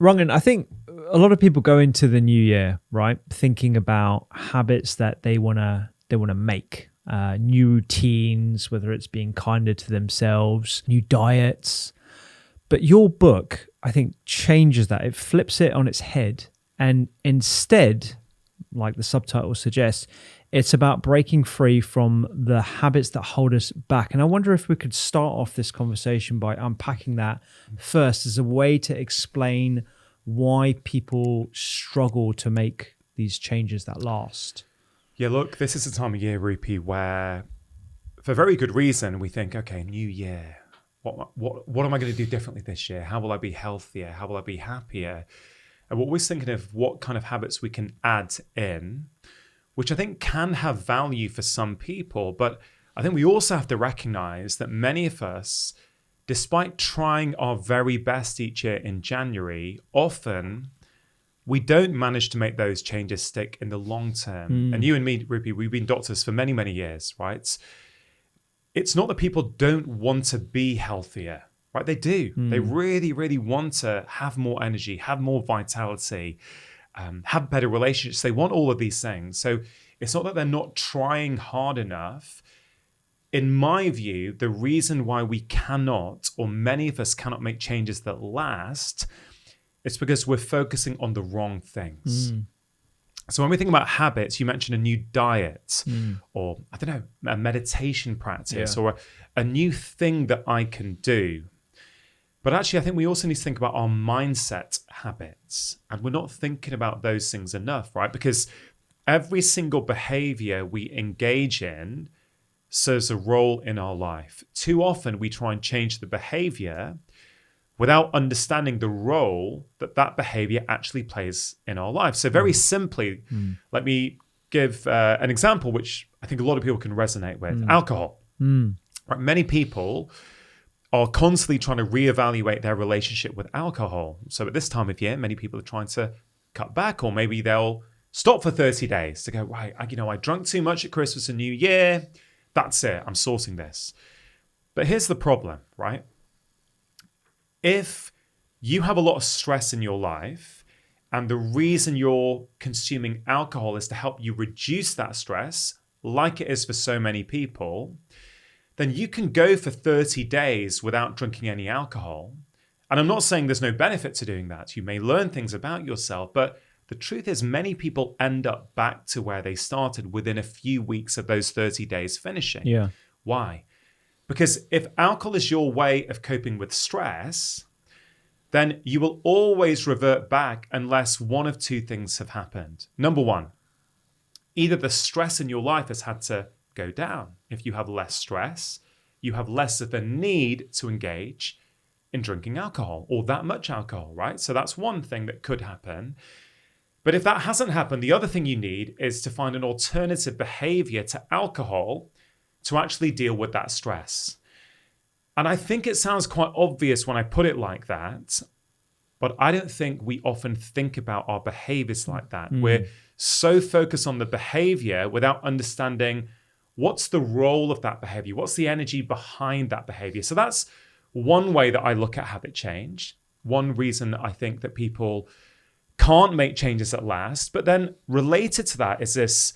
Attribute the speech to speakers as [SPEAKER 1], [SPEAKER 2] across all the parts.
[SPEAKER 1] Rangan, I think a lot of people go into the new year, right, thinking about habits that they wanna make, new routines, whether it's being kinder to themselves, new diets. But your book, I think, changes that. It flips it on its head, and instead, like the subtitle suggests, it's about breaking free from the habits that hold us back. And I wonder if we could start off this conversation by unpacking that first as a way to explain why people struggle to make these changes that last.
[SPEAKER 2] Yeah, look, this is a time of year, Rupi, where for very good reason, we think, okay, new year. What am I going to do differently this year? How will I be healthier? How will I be happier? And we're always thinking of what kind of habits we can add in, which I think can have value for some people. But I think we also have to recognize that many of us, despite trying our very best each year in January, often we don't manage to make those changes stick in the long term. And you and me, Rupi, we've been doctors for many, many years, right? It's not that people don't want to be healthier, right? They do. They really, really want to have more energy, have more vitality, have better relationships. They want all of these things. So it's not that they're not trying hard enough. In my view, the reason why we cannot, or many of us cannot make changes that last, is because we're focusing on the wrong things. So when we think about habits, you mentioned a new diet or, I don't know, a meditation practice or a new thing that I can do. But actually, I think we also need to think about our mindset habits. And we're not thinking about those things enough, right? Because every single behavior we engage in serves a role in our life. Too often, we try and change the behavior without understanding the role that that behavior actually plays in our life. So very simply, let me give an example, which I think a lot of people can resonate with. Alcohol. Right? Many people are constantly trying to reevaluate their relationship with alcohol. So at this time of year, many people are trying to cut back, or maybe they'll stop for 30 days to go, right, I drank too much at Christmas and New Year. That's it. I'm sorting this. But here's the problem, right? If you have a lot of stress in your life, and the reason you're consuming alcohol is to help you reduce that stress, like it is for so many people, then you can go for 30 days without drinking any alcohol. And I'm not saying there's no benefit to doing that. You may learn things about yourself, but the truth is many people end up back to where they started within a few weeks of those 30 days finishing.
[SPEAKER 1] Yeah.
[SPEAKER 2] Why? Because if alcohol is your way of coping with stress, then you will always revert back unless one of two things have happened. Number one, either the stress in your life has had to go down. If you have less stress, you have less of a need to engage in drinking alcohol or that much alcohol, right? So that's one thing that could happen. But if that hasn't happened, the other thing you need is to find an alternative behavior to alcohol to actually deal with that stress. And I think it sounds quite obvious when I put it like that, but I don't think we often think about our behaviors like that. We're so focused on the behavior without understanding what's the role of that behavior, what's the energy behind that behavior. So that's one way that I look at habit change. One reason I think that people can't make changes that last. But then related to that is this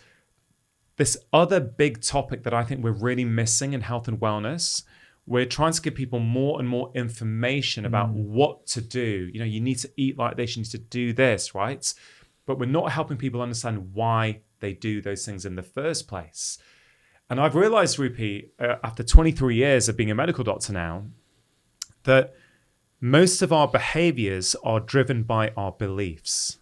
[SPEAKER 2] other big topic that I think we're really missing in health and wellness. We're trying to give people more and more information about what to do. You need to eat like this, you need to do this, right? But we're not helping people understand why they do those things in the first place. And I've realized, Rupi, after 23 years of being a medical doctor now, that most of our behaviors are driven by our beliefs.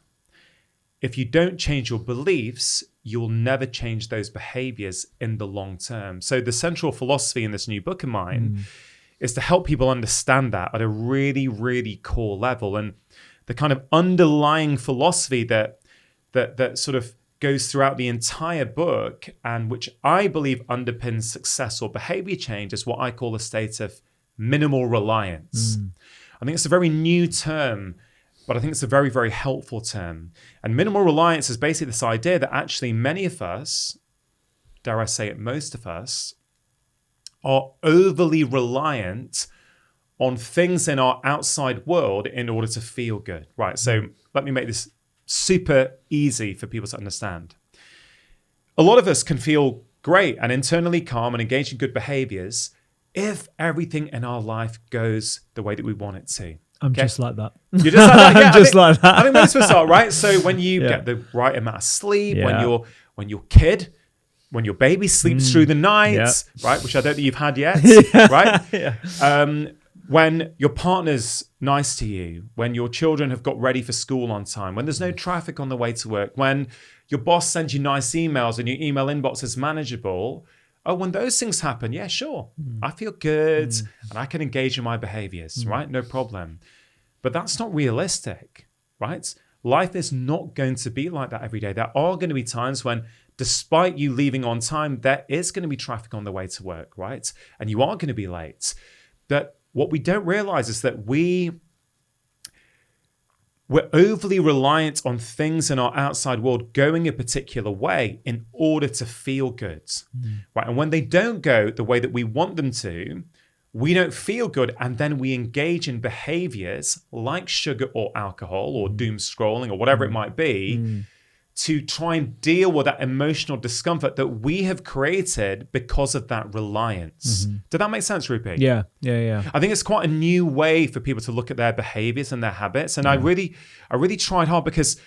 [SPEAKER 2] If you don't change your beliefs, you'll never change those behaviors in the long term. So the central philosophy in this new book of mine is to help people understand that at a really, really core level. And the kind of underlying philosophy that sort of goes throughout the entire book, and which I believe underpins successful behavior change, is what I call a state of minimal reliance. I think it's a very new term, but I think it's a very, very helpful term. And minimal reliance is basically this idea that actually many of us, dare I say it, most of us, are overly reliant on things in our outside world in order to feel good. Right. So let me make this super easy for people to understand. A lot of us can feel great and internally calm and engage in good behaviors if everything in our life goes the way that we want it to.
[SPEAKER 1] I'm just like that.
[SPEAKER 2] You're just like that. Yeah,
[SPEAKER 1] I'm just like that.
[SPEAKER 2] I think most of us are, right? So when you get the right amount of sleep, when your baby sleeps through the night, right? Which I don't think you've had yet, right? When your partner's nice to you, when your children have got ready for school on time, when there's no traffic on the way to work, when your boss sends you nice emails and your email inbox is manageable. Oh, when those things happen, yeah, sure. I feel good and I can engage in my behaviors, right? No problem. But that's not realistic, right? Life is not going to be like that every day. There are going to be times when, despite you leaving on time, there is going to be traffic on the way to work, right? And you are going to be late. But what we don't realize is that we're overly reliant on things in our outside world going a particular way in order to feel good, right? And when they don't go the way that we want them to, we don't feel good, and then we engage in behaviors like sugar or alcohol or doom scrolling or whatever it might be to try and deal with that emotional discomfort that we have created because of that reliance. Did that make sense, Rupi?
[SPEAKER 1] Yeah.
[SPEAKER 2] I think it's quite a new way for people to look at their behaviors and their habits. And I really tried hard because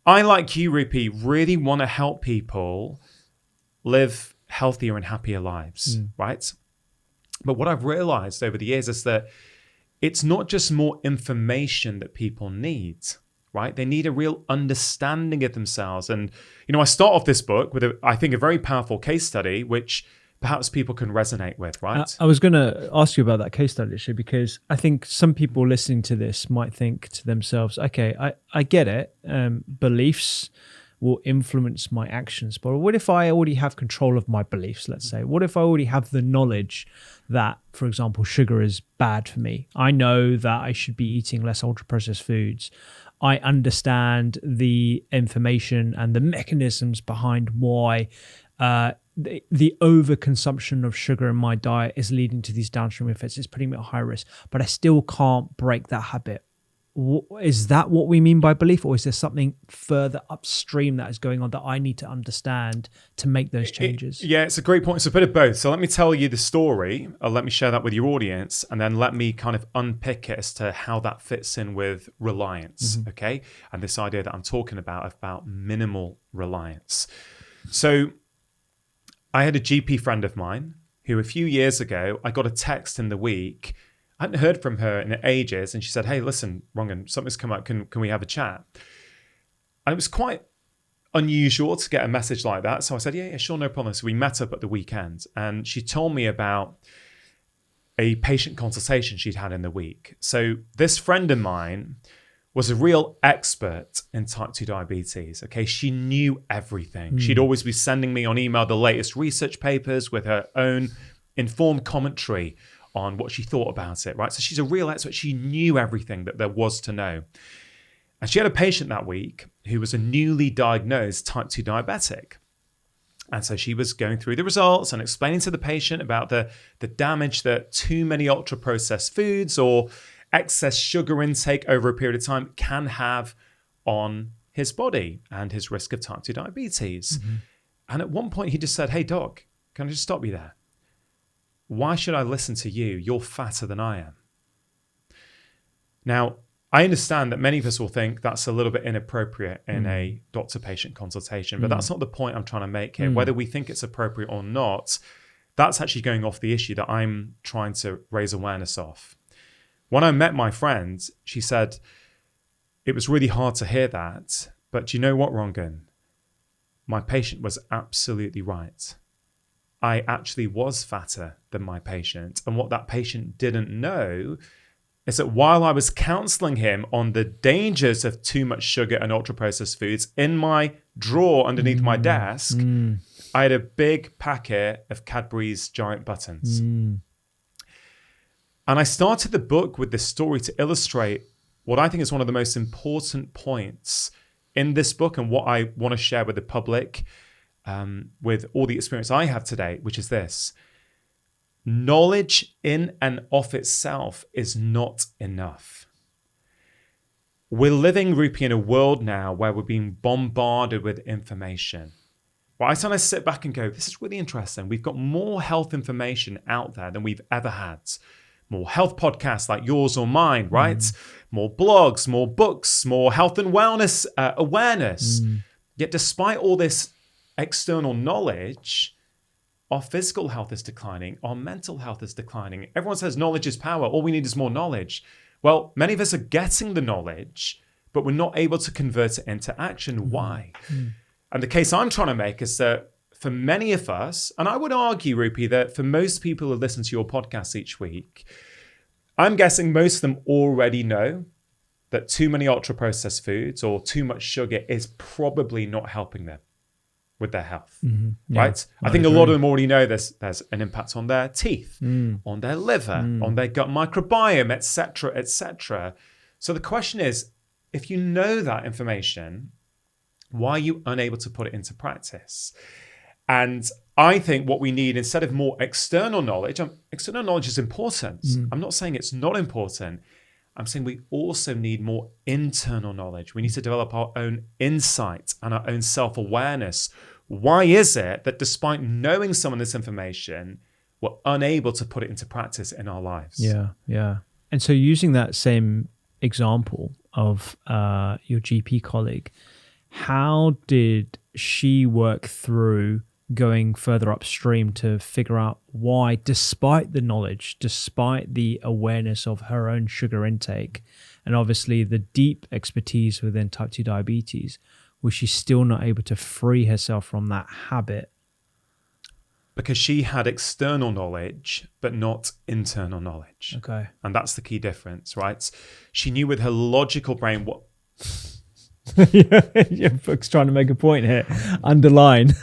[SPEAKER 2] I, like you, Rupi, really want to help people live healthier and happier lives, right? But what I've realized over the years is that it's not just more information that people need, right? They need a real understanding of themselves. And, I start off this book with, I think, a very powerful case study, which perhaps people can resonate with, right?
[SPEAKER 1] I was going to ask you about that case study, actually, because I think some people listening to this might think to themselves, okay, I get it. Beliefs will influence my actions. But what if I already have control of my beliefs, let's say? What if I already have the knowledge that, for example, sugar is bad for me? I know that I should be eating less ultra-processed foods. I understand the information and the mechanisms behind why the overconsumption of sugar in my diet is leading to these downstream effects. It's putting me at high risk, but I still can't break that habit. Is that what we mean by belief, or is there something further upstream that is going on that I need to understand to make those changes?
[SPEAKER 2] It's a great point. It's a bit of both. So let me tell you the story, or let me share that with your audience, and then let me kind of unpick it as to how that fits in with reliance, okay? And this idea that I'm talking about minimal reliance. So I had a GP friend of mine who a few years ago, I got a text in the week. I hadn't heard from her in ages, and she said, "Hey, listen, Rangan, something's come up. Can we have a chat?" And it was quite unusual to get a message like that. So I said, yeah, sure, no problem. So we met up at the weekend, and she told me about a patient consultation she'd had in the week. So this friend of mine was a real expert in type 2 diabetes. Okay, she knew everything. She'd always be sending me on email the latest research papers with her own informed commentary on what she thought about it, right? So she's a real expert. She knew everything that there was to know. And she had a patient that week who was a newly diagnosed type 2 diabetic. And so she was going through the results and explaining to the patient about the damage that too many ultra-processed foods or excess sugar intake over a period of time can have on his body and his risk of type 2 diabetes. And at one point he just said, "Hey, doc, can I just stop you there? Why should I listen to you? You're fatter than I am." Now, I understand that many of us will think that's a little bit inappropriate in a doctor-patient consultation, but that's not the point I'm trying to make here. Whether we think it's appropriate or not, that's actually going off the issue that I'm trying to raise awareness of. When I met my friend, she said, "It was really hard to hear that, but do you know what, Rangan? My patient was absolutely right. I actually was fatter than my patient. And what that patient didn't know is that while I was counseling him on the dangers of too much sugar and ultra-processed foods, in my drawer underneath my desk, I had a big packet of Cadbury's Giant Buttons." And I started the book with this story to illustrate what I think is one of the most important points in this book and what I want to share with the public with all the experience I have today, which is this. knowledge in and of itself is not enough. We're living, Rupi, in a world now where we're being bombarded with information. Well, I sometimes sit back and go, this is really interesting. We've got more health information out there than we've ever had. More health podcasts like yours or mine, right? More blogs, more books, more health and wellness awareness. Yet despite all this external knowledge, our physical health is declining. Our mental health is declining. Everyone says knowledge is power. All we need is more knowledge. Well, many of us are getting the knowledge, but we're not able to convert it into action. Why? And the case I'm trying to make is that for many of us, and I would argue, Rupi, that for most people who listen to your podcast each week, I'm guessing most of them already know that too many ultra-processed foods or too much sugar is probably not helping them with their health, right? I think a lot of them already know there's an impact on their teeth, on their liver, on their gut microbiome, etc., etc. So the question is, if you know that information, why are you unable to put it into practice? And I think what we need, instead of more external knowledge is important. I'm not saying it's not important. I'm saying we also need more internal knowledge. We need to develop our own insight and our own self-awareness. Why is it that despite knowing some of this information, we're unable to put it into practice in our lives?
[SPEAKER 1] Yeah. And so using that same example of your GP colleague, how did she work through going further upstream to figure out why, despite the knowledge, despite the awareness of her own sugar intake, and obviously the deep expertise within type 2 diabetes, was she still not able to free herself from that habit?
[SPEAKER 2] Because she had external knowledge, but not internal knowledge.
[SPEAKER 1] Okay.
[SPEAKER 2] And that's the key difference, right? She knew with her logical brain what...
[SPEAKER 1] Your book's trying to make a point here. Underline.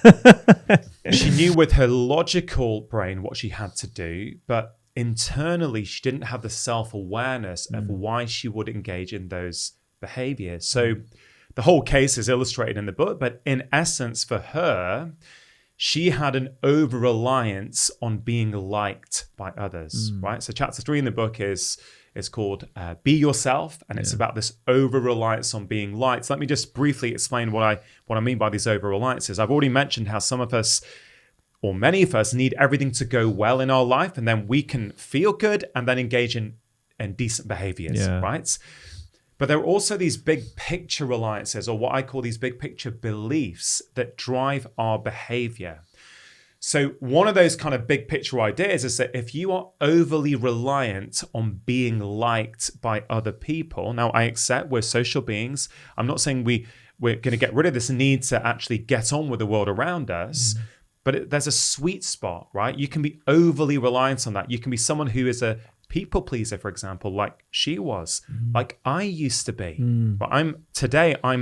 [SPEAKER 2] She knew with her logical brain what she had to do, but internally she didn't have the self-awareness of why she would engage in those behaviors. So the whole case is illustrated in the book, but in essence for her, she had an over-reliance on being liked by others, right? So chapter 3 in the book is called Be Yourself, and it's about this over-reliance on being liked. So let me just briefly explain what I mean by these over-reliances. I've already mentioned how some of us, or many of us, need everything to go well in our life, and then we can feel good and then engage in decent behaviors, right? But there are also these big picture reliances, or what I call these big picture beliefs that drive our behavior. So one of those kind of big picture ideas is that if you are overly reliant on being liked by other people, now I accept we're social beings. I'm not saying we're going to get rid of this need to actually get on with the world around us, but there's a sweet spot, right? You can be overly reliant on that. You can be someone who is a people pleaser, for example, like she was, like I used to be. But I'm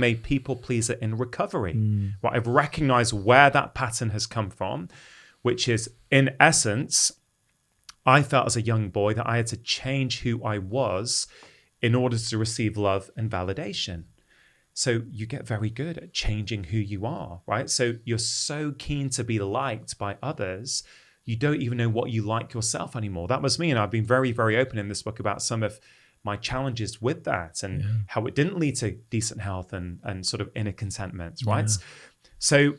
[SPEAKER 2] a people pleaser in recovery. Right? I've recognized where that pattern has come from, which is, in essence, I felt as a young boy that I had to change who I was in order to receive love and validation. So you get very good at changing who you are, right? So you're so keen to be liked by others, you don't even know what you like yourself anymore. That was me. And I've been very, very open in this book about some of my challenges with that and how it didn't lead to decent health and sort of inner contentment, right? So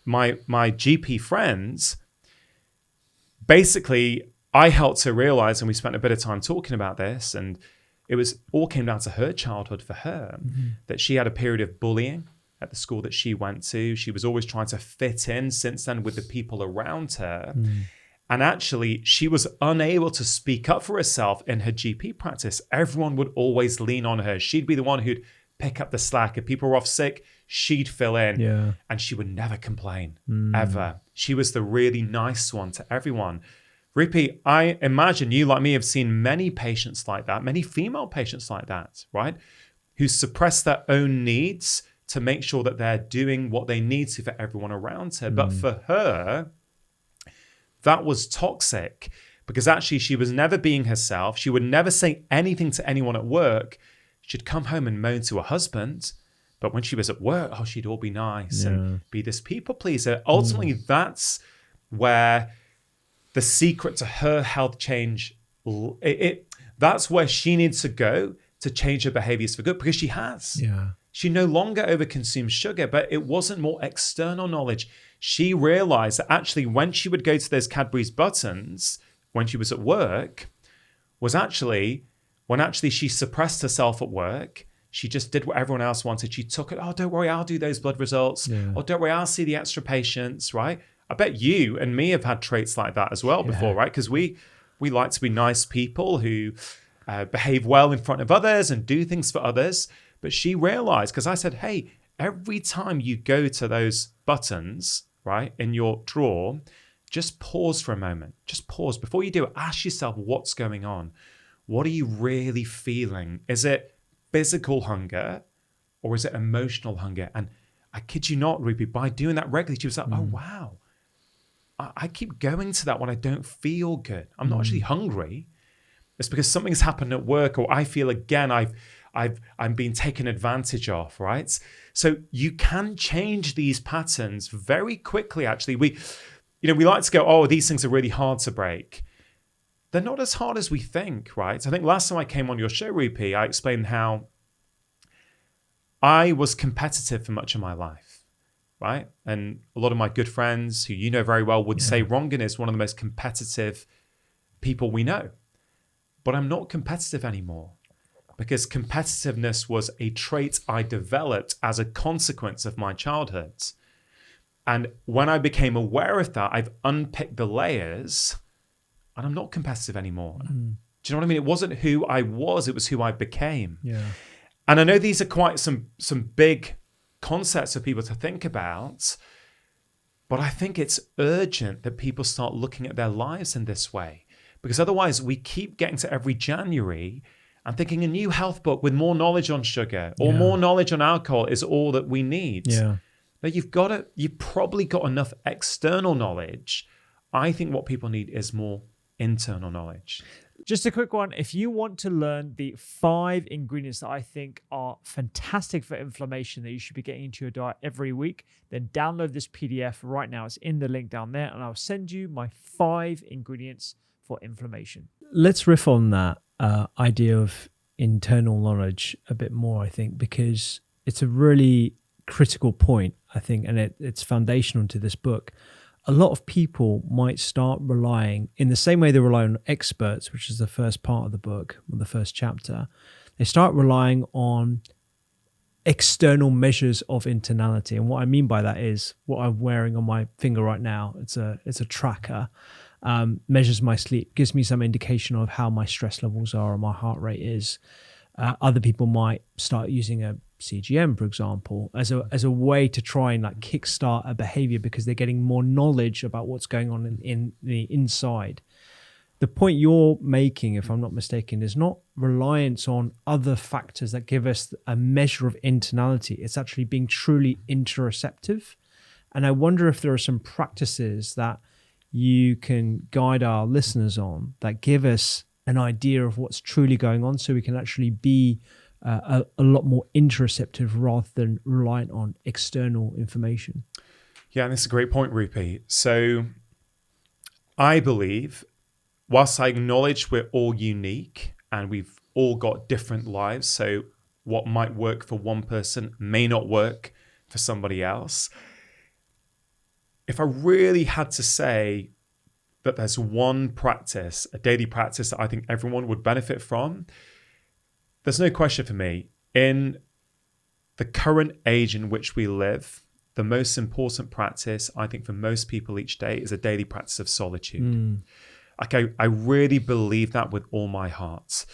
[SPEAKER 2] my GP friends, basically, I helped her realize, and we spent a bit of time talking about this, and it was all came down to her childhood for her, that she had a period of bullying at the school that she went to. She was always trying to fit in since then with the people around her. And actually, she was unable to speak up for herself in her GP practice. Everyone would always lean on her. She'd be the one who'd pick up the slack. If people were off sick, she'd fill in. And she would never complain, ever. She was the really nice one to everyone. Rupi, I imagine you, like me, have seen many patients like that, many female patients like that, right? Who suppress their own needs to make sure that they're doing what they need to for everyone around her. But for her, that was toxic because actually she was never being herself. She would never say anything to anyone at work. She'd come home and moan to her husband. But when she was at work, she'd all be nice and be this people pleaser. Ultimately, that's where the secret to her health change, that's where she needs to go to change her behaviors for good, because she has.
[SPEAKER 1] Yeah.
[SPEAKER 2] She no longer overconsumes sugar, but it wasn't more external knowledge. She realized that actually when she would go to those Cadbury's buttons, when she was at work, was actually when actually she suppressed herself at work. She just did what everyone else wanted. She took it. Oh, don't worry, I'll do those blood results.
[SPEAKER 1] Yeah.
[SPEAKER 2] Oh, don't worry, I'll see the extra patients, right? I bet you and me have had traits like that as well before, right? Because we like to be nice people who behave well in front of others and do things for others. But she realized, because I said, hey, every time you go to those buttons, right, in your drawer, just pause for a moment. Just pause. Before you do it, ask yourself what's going on. What are you really feeling? Is it physical hunger or is it emotional hunger? And I kid you not, Ruby, by doing that regularly, she was like, oh, wow. I keep going to that when I don't feel good. I'm not actually hungry. It's because something's happened at work, or I feel again I'm being taken advantage of, right? So you can change these patterns very quickly. Actually, we like to go, oh, these things are really hard to break. They're not as hard as we think, right? I think last time I came on your show, Rupi, I explained how I was competitive for much of my life, right? And a lot of my good friends, who you know very well, would say Rangan is one of the most competitive people we know. But I'm not competitive anymore, because competitiveness was a trait I developed as a consequence of my childhood. And when I became aware of that, I've unpicked the layers and I'm not competitive anymore. Do you know what I mean? It wasn't who I was, it was who I became.
[SPEAKER 1] Yeah.
[SPEAKER 2] And I know these are quite some big concepts for people to think about, but I think it's urgent that people start looking at their lives in this way, because otherwise we keep getting to every January and thinking a new health book with more knowledge on sugar or more knowledge on alcohol is all that we need.
[SPEAKER 1] Yeah.
[SPEAKER 2] But you've probably got enough external knowledge. I think what people need is more internal knowledge.
[SPEAKER 1] Just a quick one. If you want to learn the 5 ingredients that I think are fantastic for inflammation that you should be getting into your diet every week, then download this PDF right now. It's in the link down there, and I'll send you my 5 ingredients for inflammation. Let's riff on that idea of internal knowledge a bit more, I think, because it's a really critical point, I think, and it's foundational to this book. A lot of people might start relying, in the same way they rely on experts, which is the first part of the book, or the first chapter, they start relying on external measures of internality. And what I mean by that is what I'm wearing on my finger right now. It's a tracker, measures my sleep, gives me some indication of how my stress levels are and my heart rate is. Other people might start using a CGM, for example, as a way to try and like kickstart a behavior, because they're getting more knowledge about what's going on in the inside. The point you're making, if I'm not mistaken, is not reliance on other factors that give us a measure of internality. It's actually being truly interoceptive. And I wonder if there are some practices that you can guide our listeners on that give us an idea of what's truly going on, so we can actually be a lot more interoceptive rather than reliant on external information.
[SPEAKER 2] Yeah, and this is a great point, Rupi. So I believe, whilst I acknowledge we're all unique and we've all got different lives, so what might work for one person may not work for somebody else. If I really had to say that there's one practice, a daily practice that I think everyone would benefit from, there's no question for me, in the current age in which we live, the most important practice, I think, for most people each day is a daily practice of solitude. Okay, I really believe that with all my heart.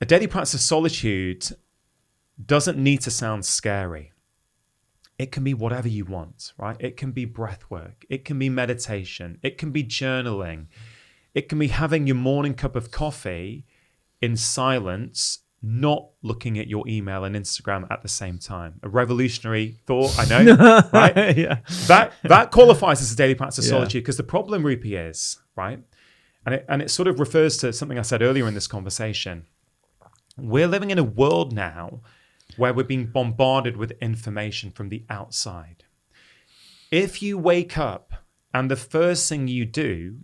[SPEAKER 2] A daily practice of solitude doesn't need to sound scary. It can be whatever you want, right? It can be breath work. It can be meditation. It can be journaling. It can be having your morning cup of coffee in silence, not looking at your email and Instagram at the same time. A revolutionary thought, I know, right?
[SPEAKER 1] Yeah.
[SPEAKER 2] That qualifies as a daily practice of solitude, because the problem, Rupi, is, right? And it sort of refers to something I said earlier in this conversation. We're living in a world now where we're being bombarded with information from the outside. If you wake up and the first thing you do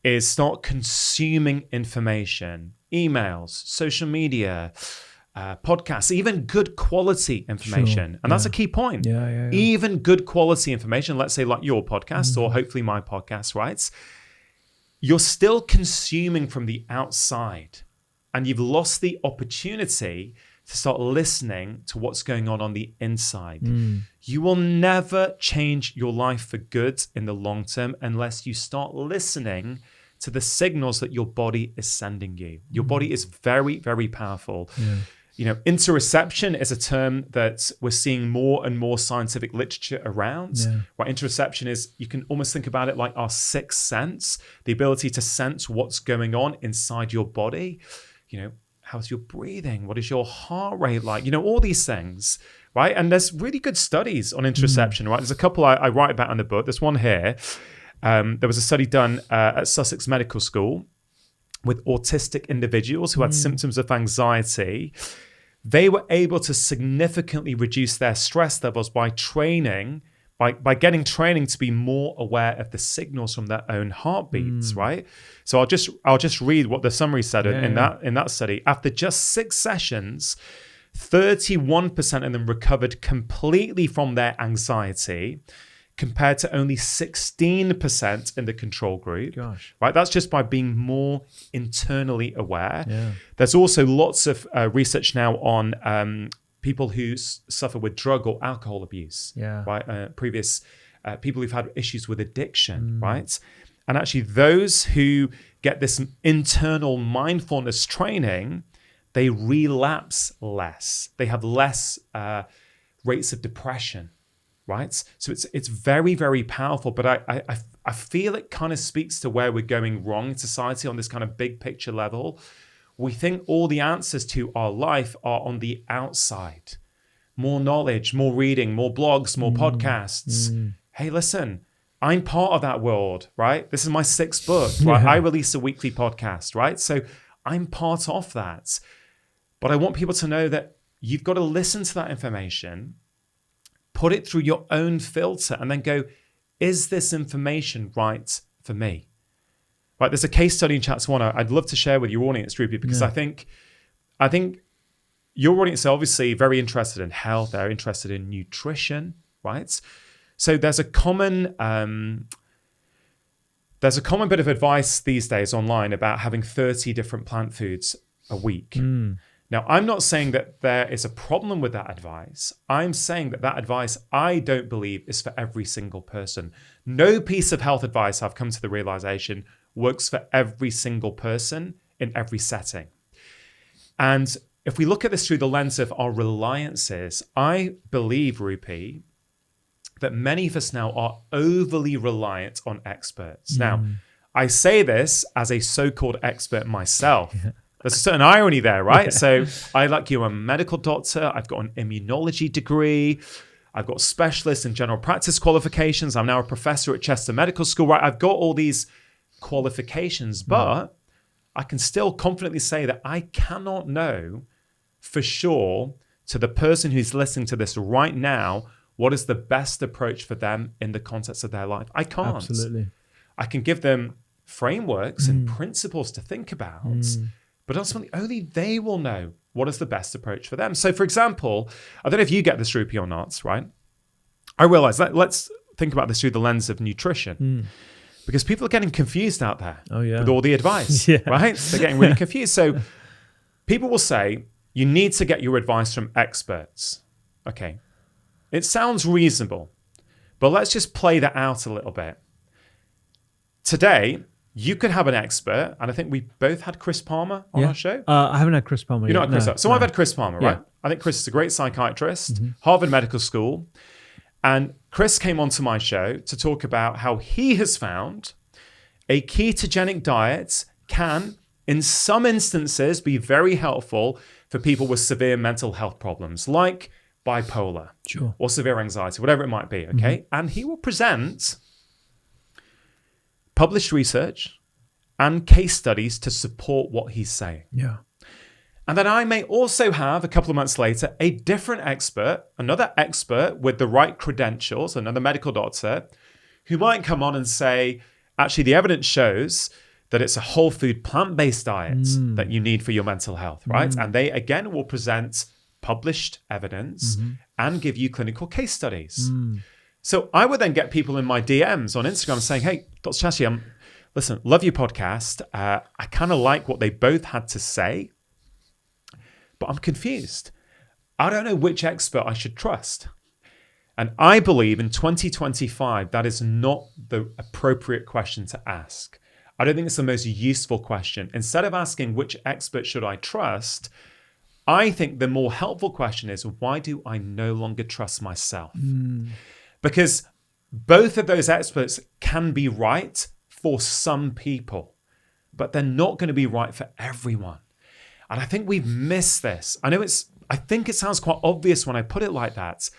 [SPEAKER 2] is start consuming information, emails, social media, podcasts, even good quality information.
[SPEAKER 1] Sure.
[SPEAKER 2] And that's a key point.
[SPEAKER 1] Yeah.
[SPEAKER 2] Even good quality information, let's say like your podcast or hopefully my podcast, right? You're still consuming from the outside and you've lost the opportunity to start listening to what's going on the inside. You will never change your life for good in the long term unless you start listening to the signals that your body is sending you. Your body is very, very powerful.
[SPEAKER 1] Yeah.
[SPEAKER 2] You know, interoception is a term that we're seeing more and more scientific literature around.
[SPEAKER 1] Yeah.
[SPEAKER 2] Right, interoception is, you can almost think about it like our sixth sense, the ability to sense what's going on inside your body. You know, how's your breathing? What is your heart rate like? You know, all these things, right? And there's really good studies on interoception, right? There's a couple I write about in the book. There's one here. There was a study done at Sussex Medical School with autistic individuals who had symptoms of anxiety. They were able to significantly reduce their stress levels by training, by getting training to be more aware of the signals from their own heartbeats, right? So I'll just read what the summary said in that study. After just 6 sessions, 31% of them recovered completely from their anxiety, compared to only 16% in the control group.
[SPEAKER 1] Gosh.
[SPEAKER 2] Right? That's just by being more internally aware.
[SPEAKER 1] Yeah.
[SPEAKER 2] There's also lots of research now on people who suffer with drug or alcohol abuse.
[SPEAKER 1] Yeah.
[SPEAKER 2] Right? Previous people who've had issues with addiction, right? And actually those who get this internal mindfulness training, they relapse less. They have less rates of depression. Right, so it's very, very powerful, but I feel it kind of speaks to where we're going wrong in society on this kind of big picture level. We think all the answers to our life are on the outside. More knowledge, more reading, more blogs, more podcasts. Hey, listen, I'm part of that world, right? This is my 6th book, right? I release a weekly podcast, right? So I'm part of that. But I want people to know that you've got to listen to that information, put it through your own filter, and then go, is this information right for me? Right, there's a case study in chapter 1 I'd love to share with your audience, Ruby, because I think your audience are obviously very interested in health. They're interested in nutrition, right? So there's a common bit of advice these days online about having 30 different plant foods a week. Now, I'm not saying that there is a problem with that advice. I'm saying that advice, I don't believe, is for every single person. No piece of health advice, I've come to the realization, works for every single person in every setting. And if we look at this through the lens of our reliances, I believe, Rupi, that many of us now are overly reliant on experts. Now, I say this as a so-called expert myself. There's a certain irony there, right? So I, like you, I'm a medical doctor. I've got an immunology degree. I've got specialists in general practice qualifications. I'm now a professor at Chester Medical School, right? I've got all these qualifications, but I can still confidently say that I cannot know for sure to the person who's listening to this right now what is the best approach for them in the context of their life. I can't.
[SPEAKER 1] Absolutely.
[SPEAKER 2] I can give them frameworks and principles to think about, but ultimately only they will know what is the best approach for them. So for example, I don't know if you get this, Rupi, or not, right? I realize let's think about this through the lens of nutrition. Because people are getting confused out there with all the advice, right? They're getting really confused. So people will say, you need to get your advice from experts. Okay, it sounds reasonable, but let's just play that out a little bit. Today, you could have an expert, and I think we both had Chris Palmer on our show.
[SPEAKER 1] I haven't had Chris Palmer yet.
[SPEAKER 2] You know Chris. So I've had Chris Palmer, right? I think Chris is a great psychiatrist, Harvard Medical School. And Chris came onto my show to talk about how he has found a ketogenic diet can, in some instances, be very helpful for people with severe mental health problems, like bipolar or severe anxiety, whatever it might be, okay? And he will present published research and case studies to support what he's saying.
[SPEAKER 1] Yeah.
[SPEAKER 2] And then I may also have, a couple of months later, a different expert, another expert with the right credentials, another medical doctor, who might come on and say, actually, the evidence shows that it's a whole food plant-based diet that you need for your mental health, right? And they again will present published evidence and give you clinical case studies. So I would then get people in my DMs on Instagram saying, hey, Dr. Chatterjee, listen, love your podcast. I kind of like what they both had to say, but I'm confused. I don't know which expert I should trust. And I believe in 2025, that is not the appropriate question to ask. I don't think it's the most useful question. Instead of asking which expert should I trust, I think the more helpful question is, why do I no longer trust myself? Because both of those experts can be right for some people, but they're not going to be right for everyone. And I think we've missed this. I think it sounds quite obvious when I put it like that,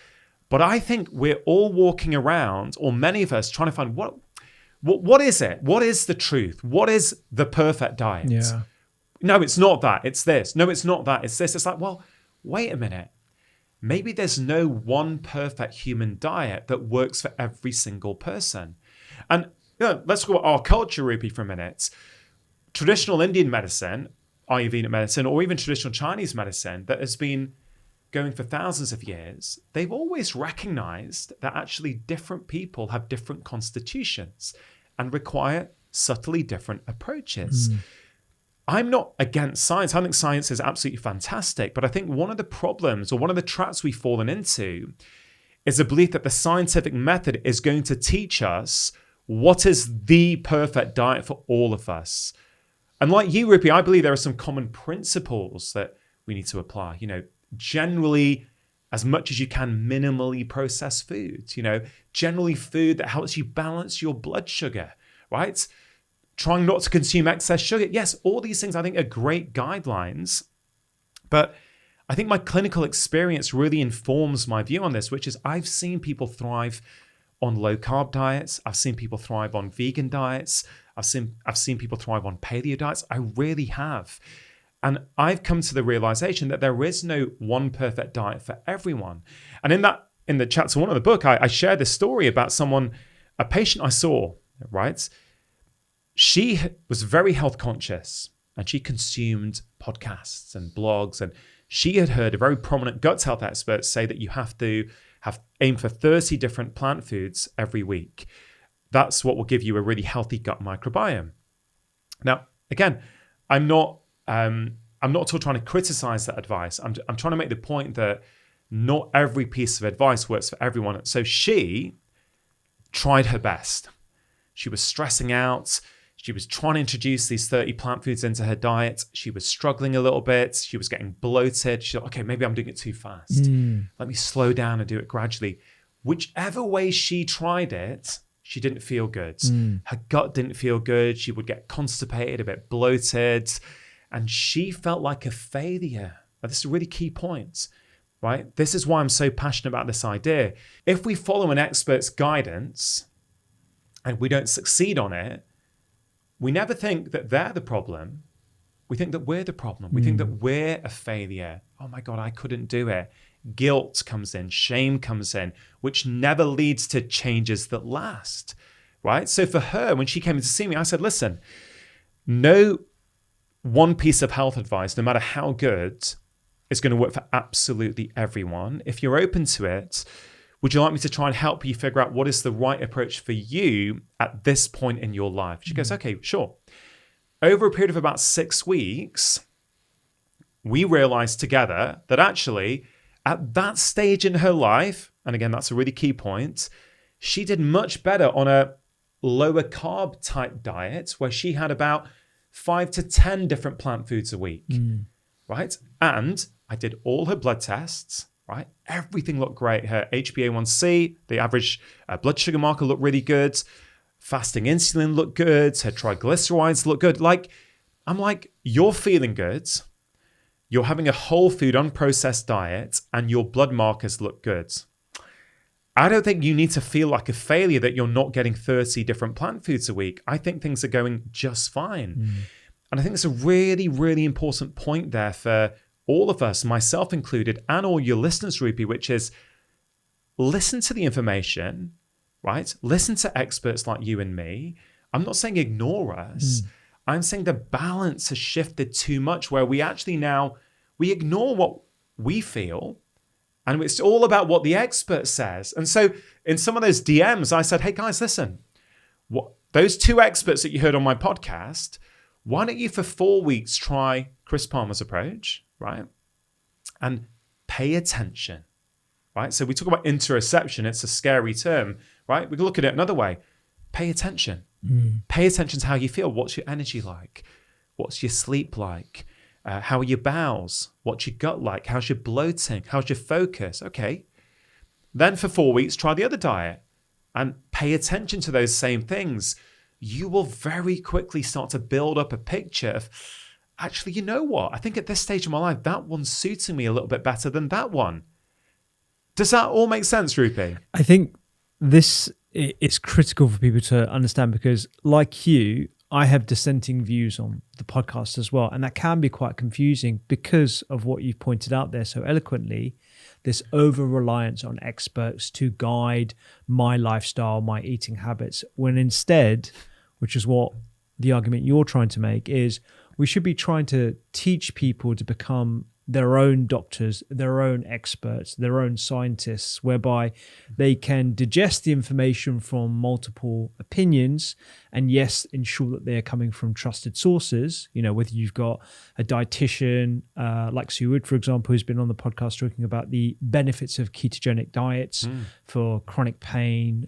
[SPEAKER 2] but I think we're all walking around, or many of us, trying to find what is it? What is the truth? What is the perfect diet?
[SPEAKER 1] Yeah.
[SPEAKER 2] No, it's not that. It's this. No, it's not that. It's this. It's like, well, wait a minute. Maybe there's no one perfect human diet that works for every single person. And let's go our culture, Rupi, for a minute. Traditional Indian medicine, Ayurvedic medicine, or even traditional Chinese medicine that has been going for thousands of years, they've always recognized that actually different people have different constitutions and require subtly different approaches. I'm not against science. I think science is absolutely fantastic. But I think one of the problems, or one of the traps we've fallen into, is a belief that the scientific method is going to teach us what is the perfect diet for all of us. And like you, Rupi, I believe there are some common principles that we need to apply. Generally, as much as you can, minimally processed foods. Generally food that helps you balance your blood sugar, right? Trying not to consume excess sugar. Yes, all these things I think are great guidelines. But I think my clinical experience really informs my view on this, which is I've seen people thrive on low carb diets. I've seen people thrive on vegan diets. I've seen people thrive on paleo diets. I really have. And I've come to the realization that there is no one perfect diet for everyone. And in the chapter 1 of the book, I share this story about a patient I saw, right? She was very health conscious and she consumed podcasts and blogs. And she had heard a very prominent gut health expert say that you have to aim for 30 different plant foods every week. That's what will give you a really healthy gut microbiome. Now, again, I'm not at all trying to criticize that advice. I'm trying to make the point that not every piece of advice works for everyone. So she tried her best. She was stressing out. She was trying to introduce these 30 plant foods into her diet. She was struggling a little bit. She was getting bloated. She thought, okay, maybe I'm doing it too fast. Let me slow down and do it gradually. Whichever way she tried it, she didn't feel good. Her gut didn't feel good. She would get constipated, a bit bloated. And she felt like a failure. Now, this is a really key point, right? This is why I'm so passionate about this idea. If we follow an expert's guidance and we don't succeed on it, we never think that they're the problem. We think that we're the problem. We think that we're a failure. Oh my God, I couldn't do it. Guilt comes in, shame comes in, which never leads to changes that last, right? So for her, when she came in to see me, I said, listen, no one piece of health advice, no matter how good, is going to work for absolutely everyone. If you're open to it, would you like me to try and help you figure out what is the right approach for you at this point in your life? She goes, okay, sure. Over a period of about 6 weeks, we realized together that actually at that stage in her life, and again, that's a really key point, she did much better on a lower carb type diet where she had about 5 to 10 different plant foods a week, right? And I did all her blood tests, right? Everything looked great. Her HbA1c, the average blood sugar marker, looked really good. Fasting insulin looked good. Her triglycerides looked good. I'm like, you're feeling good. You're having a whole food, unprocessed diet, and your blood markers look good. I don't think you need to feel like a failure that you're not getting 30 different plant foods a week. I think things are going just fine. And I think it's a really, really important point there for all of us, myself included, and all your listeners, Rupi, which is listen to the information, right? Listen to experts like you and me. I'm not saying ignore us. I'm saying the balance has shifted too much where we actually now, we ignore what we feel and it's all about what the expert says. And so in some of those DMs, I said, hey guys, listen, those 2 experts that you heard on my podcast, why don't you for 4 weeks try Chris Palmer's approach, right? And pay attention, right? So we talk about interoception. It's a scary term, right? We can look at it another way. Pay attention. Pay attention to how you feel. What's your energy like? What's your sleep like? How are your bowels? What's your gut like? How's your bloating? How's your focus? Okay. Then for 4 weeks, try the other diet and pay attention to those same things. You will very quickly start to build up a picture of, actually, you know what? I think at this stage of my life, that one's suiting me a little bit better than that one. Does that all make sense, Rupi?
[SPEAKER 1] I think this is critical for people to understand because, like you, I have dissenting views on the podcast as well. And that can be quite confusing because of what you've pointed out there so eloquently, this over-reliance on experts to guide my lifestyle, my eating habits, when instead, which is what the argument you're trying to make, is we should be trying to teach people to become their own doctors, their own experts, their own scientists, whereby they can digest the information from multiple opinions and yes, ensure that they're coming from trusted sources. You know, whether you've got a dietitian like Sue Wood, for example, who's been on the podcast talking about the benefits of ketogenic diets for chronic pain,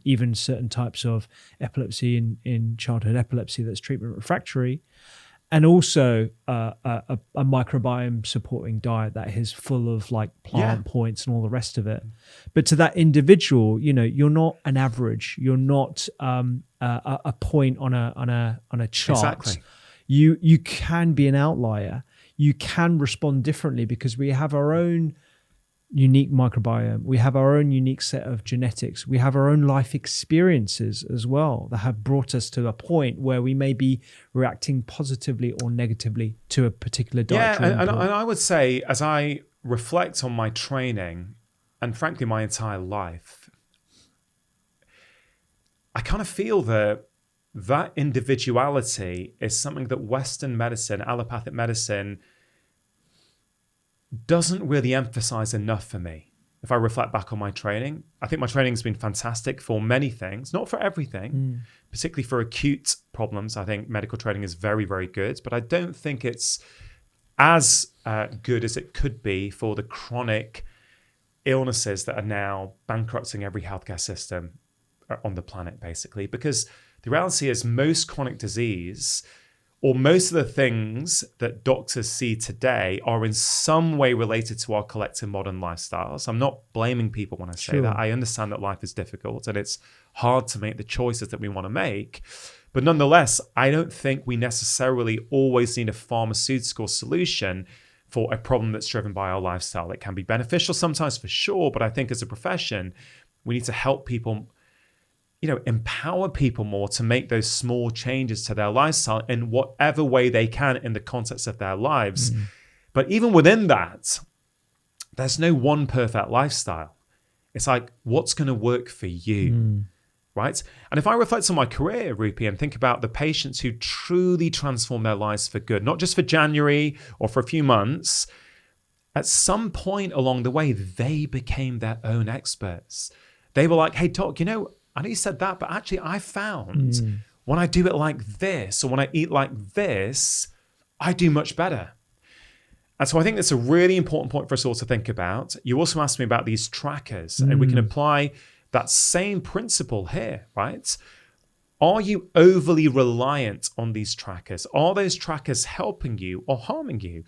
[SPEAKER 1] even certain types of epilepsy in childhood epilepsy that's treatment refractory. And also a microbiome supporting diet that is full of like plant points and all the rest of it. But to that individual, you know, you're not an average. You're not a point on a chart.
[SPEAKER 2] Exactly.
[SPEAKER 1] You can be an outlier. You can respond differently because we have our own unique microbiome. We have our own unique set of genetics. We have our own life experiences as well that have brought us to a point where we may be reacting positively or negatively to a particular dietary input.
[SPEAKER 2] And I would say, as I reflect on my training and frankly my entire life, I kind of feel that individuality is something that Western medicine, allopathic medicine, doesn't really emphasize enough for me. If I reflect back on my training, I think my training has been fantastic for many things, not for everything, particularly for acute problems. I think medical training is very, very good, but I don't think it's as good as it could be for the chronic illnesses that are now bankrupting every healthcare system on the planet, basically. Because the reality is most chronic disease, or most of the things that doctors see today, are in some way related to our collective modern lifestyles. I'm not blaming people when I say that. I understand that life is difficult and it's hard to make the choices that we want to make. But nonetheless, I don't think we necessarily always need a pharmaceutical solution for a problem that's driven by our lifestyle. It can be beneficial sometimes for sure, but I think as a profession, we need to help people, empower people more to make those small changes to their lifestyle in whatever way they can in the context of their lives. But even within that, there's no one perfect lifestyle. It's like, what's going to work for you, right? And if I reflect on my career, Rupi, and think about the patients who truly transform their lives for good, not just for January or for a few months, at some point along the way, they became their own experts. They were like, hey, doc, I know you said that, but actually I found when I do it like this, or when I eat like this, I do much better. And so I think that's a really important point for us all to think about. You also asked me about these trackers, and we can apply that same principle here, right? Are you overly reliant on these trackers? Are those trackers helping you or harming you?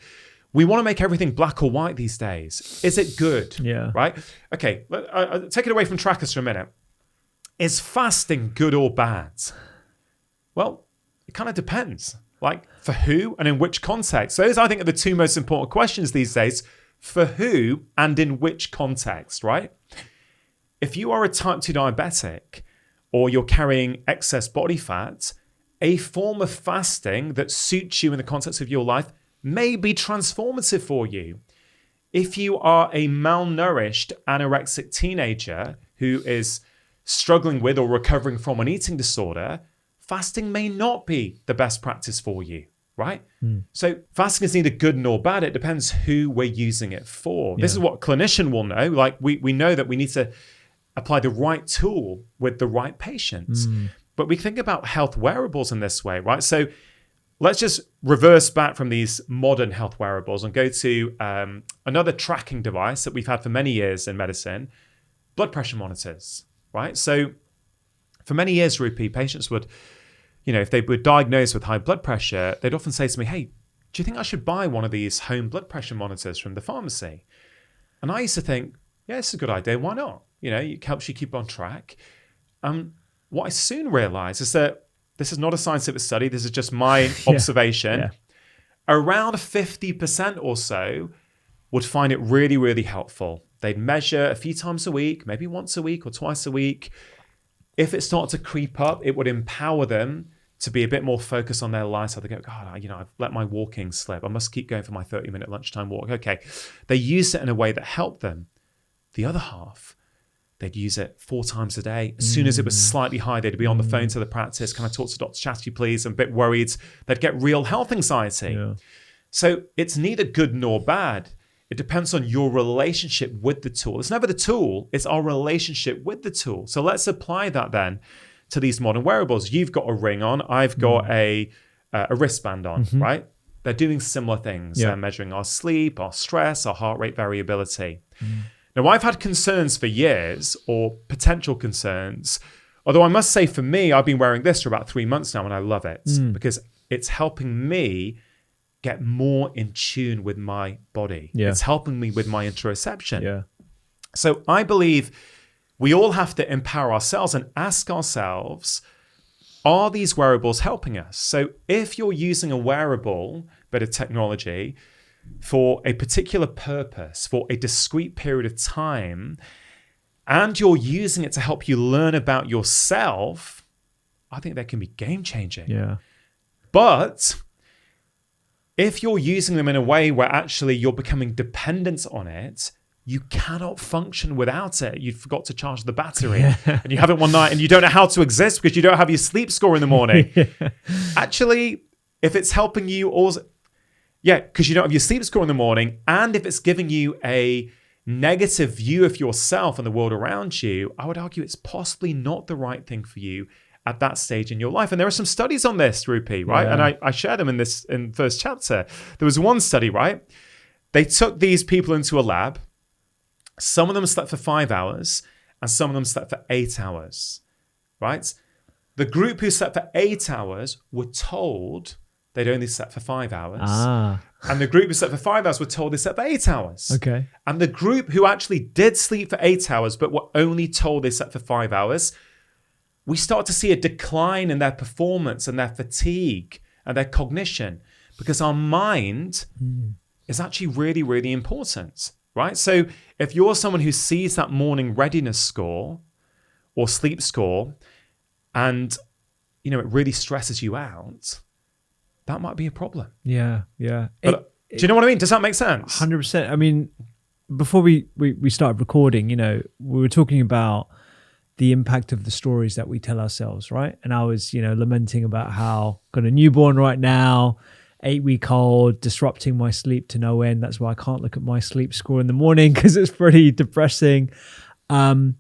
[SPEAKER 2] We want to make everything black or white these days. Is it good?
[SPEAKER 1] Yeah.
[SPEAKER 2] Right? Okay, take it away from trackers for a minute. Is fasting good or bad? Well, it kind of depends. Like, for who and in which context? Those, I think, are the two most important questions these days. For who and in which context, right? If you are a type 2 diabetic or you're carrying excess body fat, a form of fasting that suits you in the context of your life may be transformative for you. If you are a malnourished anorexic teenager who is struggling with or recovering from an eating disorder, fasting may not be the best practice for you, right? So fasting is neither good nor bad. It depends who we're using it for. This is what a clinician will know. Like we know that we need to apply the right tool with the right patients. But we think about health wearables in this way, right? So let's just reverse back from these modern health wearables and go to another tracking device that we've had for many years in medicine, blood pressure monitors, right? So for many years, Rupi, patients would, if they were diagnosed with high blood pressure, they'd often say to me, hey, do you think I should buy one of these home blood pressure monitors from the pharmacy? And I used to think, yeah, it's a good idea. Why not? It helps you keep on track. What I soon realized is that this is not a scientific study. This is just my observation.
[SPEAKER 1] Yeah.
[SPEAKER 2] Around 50% or so would find it really, really helpful. They'd measure a few times a week, maybe once a week or twice a week. If it started to creep up, it would empower them to be a bit more focused on their lifestyle. They go, God, I've let my walking slip. I must keep going for my 30-minute lunchtime walk. Okay. They used it in a way that helped them. The other half, they'd use it 4 times a day. As soon as it was slightly high, they'd be on the phone to the practice. Can I talk to Dr. Chatterjee, please? I'm a bit worried. They'd get real health anxiety.
[SPEAKER 1] Yeah.
[SPEAKER 2] So it's neither good nor bad. It depends on your relationship with the tool. It's never the tool, it's our relationship with the tool. So let's apply that then to these modern wearables. You've got a ring on, I've got a wristband on, right? They're doing similar things.
[SPEAKER 1] Yeah.
[SPEAKER 2] They're measuring our sleep, our stress, our heart rate variability. Now, I've had concerns for years, or potential concerns, although I must say for me, I've been wearing this for about 3 months now and I love it because it's helping me get more in tune with my body.
[SPEAKER 1] Yeah.
[SPEAKER 2] It's helping me with my interoception.
[SPEAKER 1] Yeah.
[SPEAKER 2] So I believe we all have to empower ourselves and ask ourselves, are these wearables helping us? So if you're using a wearable, bit of technology, for a particular purpose, for a discrete period of time, and you're using it to help you learn about yourself, I think that can be game-changing.
[SPEAKER 1] Yeah.
[SPEAKER 2] But if you're using them in a way where actually you're becoming dependent on it, you cannot function without it. You forgot to charge the battery and you have it one night and you don't know how to exist because you don't have your sleep score in the morning. Actually, if it's helping you also, because you don't have your sleep score in the morning, and if it's giving you a negative view of yourself and the world around you, I would argue it's possibly not the right thing for you at that stage in your life. And there are some studies on this, Rupi, right?
[SPEAKER 1] Yeah.
[SPEAKER 2] And I shared them in the first chapter. There was one study, right? They took these people into a lab. Some of them slept for 5 hours and some of them slept for 8 hours, right? The group who slept for 8 hours were told they'd only slept for 5 hours. And the group who slept for 5 hours were told they slept for 8 hours.
[SPEAKER 1] Okay.
[SPEAKER 2] And the group who actually did sleep for 8 hours but were only told they slept for 5 hours, we start to see a decline in their performance and their fatigue and their cognition because our mind is actually really, really important, right? So if you're someone who sees that morning readiness score or sleep score and, it really stresses you out, that might be a problem.
[SPEAKER 1] Yeah. Yeah.
[SPEAKER 2] But do you know what I mean? Does that make sense?
[SPEAKER 1] 100%. I mean, before we started recording, we were talking about the impact of the stories that we tell ourselves, right? And I was, lamenting about how got a newborn right now, 8-week-old, disrupting my sleep to no end. That's why I can't look at my sleep score in the morning because it's pretty depressing. It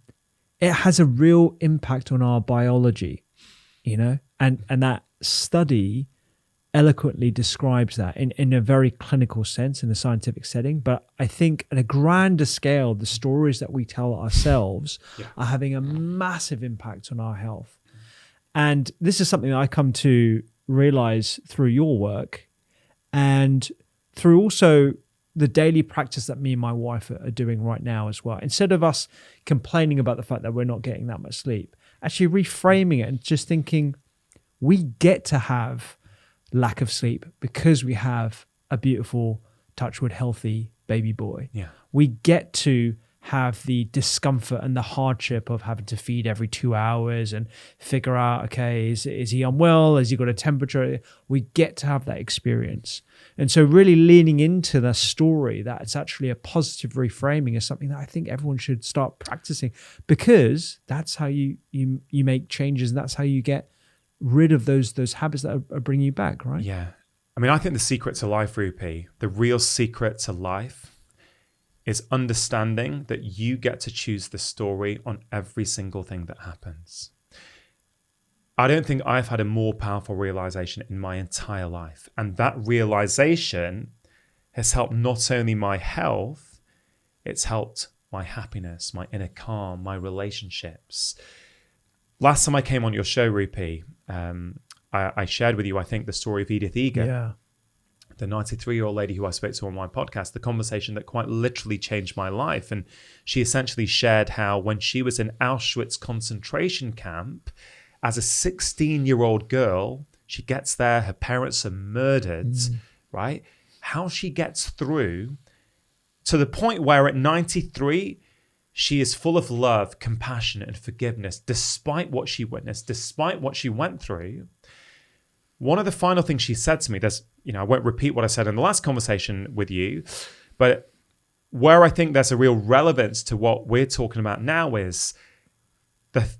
[SPEAKER 1] has a real impact on our biology, and that study eloquently describes that in a very clinical sense in a scientific setting. But I think at a grander scale, the stories that we tell ourselves are having a massive impact on our health. And this is something that I come to realize through your work and through also the daily practice that me and my wife are doing right now as well. Instead of us complaining about the fact that we're not getting that much sleep, actually reframing it and just thinking we get to have lack of sleep because we have a beautiful, touchwood, healthy baby boy.
[SPEAKER 2] Yeah.
[SPEAKER 1] We get to have the discomfort and the hardship of having to feed every 2 hours and figure out, okay, is he unwell? Has he got a temperature? We get to have that experience. And so really leaning into the story that it's actually a positive reframing is something that I think everyone should start practicing because that's how you make changes and that's how you get rid of those habits that are bringing you back, right?
[SPEAKER 2] Yeah. I mean, I think the secret to life, Rupi, the real secret to life is understanding that you get to choose the story on every single thing that happens. I don't think I've had a more powerful realization in my entire life. And that realization has helped not only my health, it's helped my happiness, my inner calm, my relationships. Last time I came on your show, Rupi, I shared with you, I think, the story of Edith Eger, the 93-year-old lady who I spoke to on my podcast, the conversation that quite literally changed my life. And she essentially shared how when she was in Auschwitz concentration camp, as a 16-year-old girl, she gets there, her parents are murdered, right? How she gets through to the point where at 93, she is full of love, compassion, and forgiveness, despite what she witnessed, despite what she went through. One of the final things she said to me, I won't repeat what I said in the last conversation with you, but where I think there's a real relevance to what we're talking about now is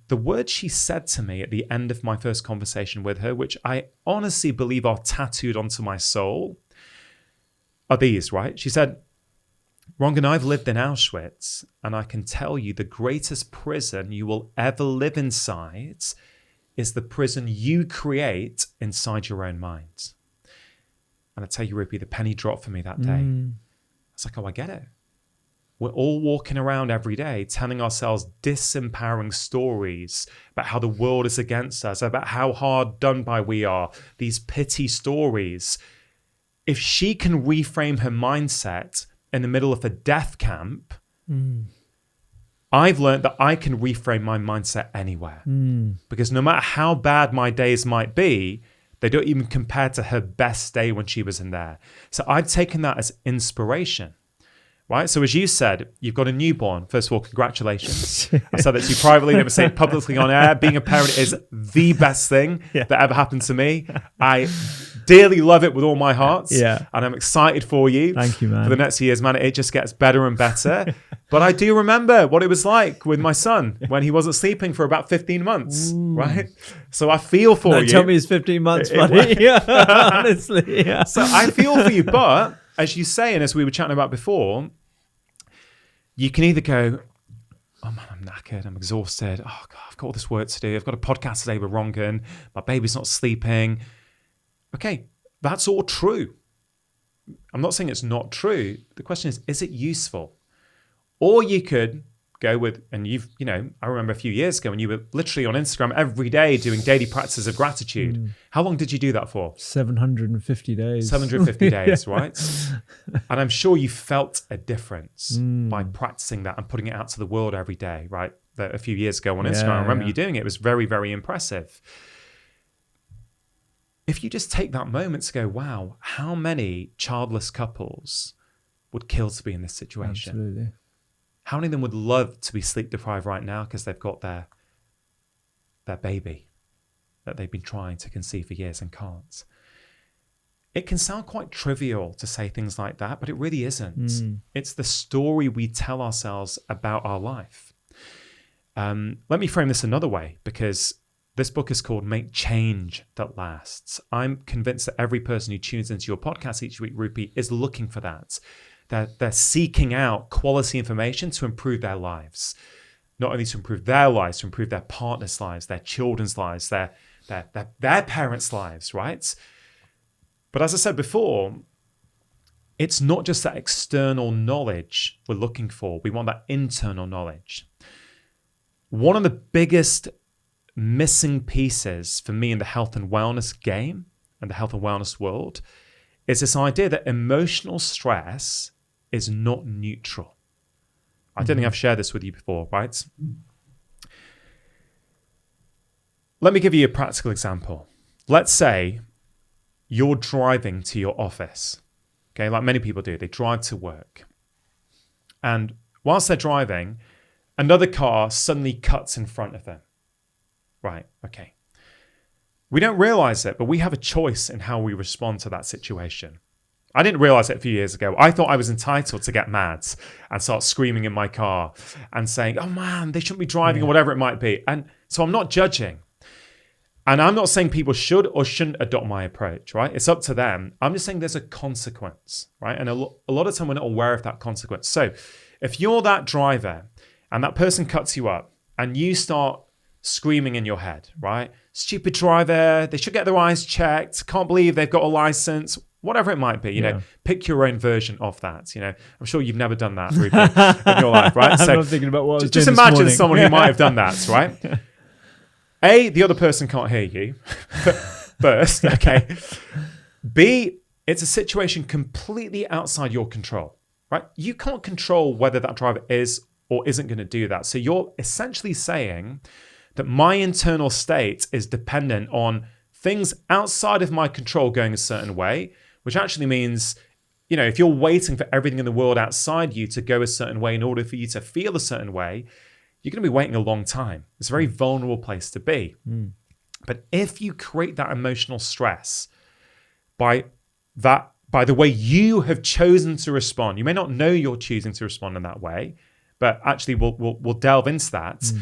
[SPEAKER 2] the words she said to me at the end of my first conversation with her, which I honestly believe are tattooed onto my soul, are these, right? She said, Rangan, I've lived in Auschwitz, and I can tell you the greatest prison you will ever live inside is the prison you create inside your own mind. And I tell you, Rupi, the penny dropped for me that day. I was like, oh, I get it. We're all walking around every day telling ourselves disempowering stories about how the world is against us, about how hard done by we are, these pity stories. If she can reframe her mindset in the middle of a death camp, I've learned that I can reframe my mindset anywhere. Because no matter how bad my days might be, they don't even compare to her best day when she was in there. So I've taken that as inspiration. Right? So as you said, you've got a newborn. First of all, congratulations. I said that to you privately, never say it publicly on air. Being a parent is the best thing that ever happened to me. I dearly love it with all my heart. And I'm excited for you.
[SPEAKER 1] Thank you, man.
[SPEAKER 2] For the next years, man, it just gets better and better. But I do remember what it was like with my son when he wasn't sleeping for about 15 months, right? So I feel for you.
[SPEAKER 1] Tell me it's 15 months, buddy. Honestly.
[SPEAKER 2] So I feel for you, but as you say, and as we were chatting about before, you can either go, oh man, I'm knackered, I'm exhausted. Oh God, I've got all this work to do. I've got a podcast today with Rangan. My baby's not sleeping. Okay, that's all true. I'm not saying it's not true. The question is it useful? Or you could go with, and I remember a few years ago when you were literally on Instagram every day doing daily practices of gratitude. How long did you do that for?
[SPEAKER 1] 750 days.
[SPEAKER 2] 750 days, right? And I'm sure you felt a difference by practicing that and putting it out to the world every day, right? A few years ago on Instagram, I remember you doing it. It was very, very impressive. If you just take that moment to go, wow, how many childless couples would kill to be in this situation?
[SPEAKER 1] Absolutely.
[SPEAKER 2] How many of them would love to be sleep deprived right now because they've got their baby that they've been trying to conceive for years and can't? It can sound quite trivial to say things like that, but it really isn't. It's the story we tell ourselves about our life. Let me frame this another way, because this book is called Make Change That Lasts. I'm convinced that every person who tunes into your podcast each week, Rupi, is looking for that. They're seeking out quality information to improve their lives. Not only to improve their lives, to improve their partners' lives, their children's lives, their parents' lives, right? But as I said before, it's not just that external knowledge we're looking for. We want that internal knowledge. One of the biggest missing pieces for me in the health and wellness game and the health and wellness world is this idea that emotional stress is not neutral. I don't think I've shared this with you before, right? Let me give you a practical example. Let's say you're driving to your office, okay, like many people do. They drive to work. And whilst they're driving, another car suddenly cuts in front of them. Right, okay. We don't realize it, but we have a choice in how we respond to that situation. I didn't realize it a few years ago. I thought I was entitled to get mad and start screaming in my car and saying, oh man, they shouldn't be driving or whatever it might be. And so I'm not judging. And I'm not saying people should or shouldn't adopt my approach, right? It's up to them. I'm just saying there's a consequence, right? And a lot of time we're not aware of that consequence. So if you're that driver and that person cuts you up and you start screaming in your head, right? Stupid driver, they should get their eyes checked. Can't believe they've got a license. Whatever it might be, you know, pick your own version of that. You know, I'm sure you've never done that, Ruby, in your life, right?
[SPEAKER 1] I'm not thinking about what I was
[SPEAKER 2] just
[SPEAKER 1] doing
[SPEAKER 2] imagine
[SPEAKER 1] this
[SPEAKER 2] someone who might have done that, right? A, the other person can't hear you first, okay. B, it's a situation completely outside your control, right? You can't control whether that driver is or isn't going to do that. So you're essentially saying that my internal state is dependent on things outside of my control going a certain way, which actually means, you know, if you're waiting for everything in the world outside you to go a certain way in order for you to feel a certain way, you're going to be waiting a long time. It's a very vulnerable place to be. But if you create that emotional stress by the way you have chosen to respond, you may not know you're choosing to respond in that way, but actually we'll delve into that.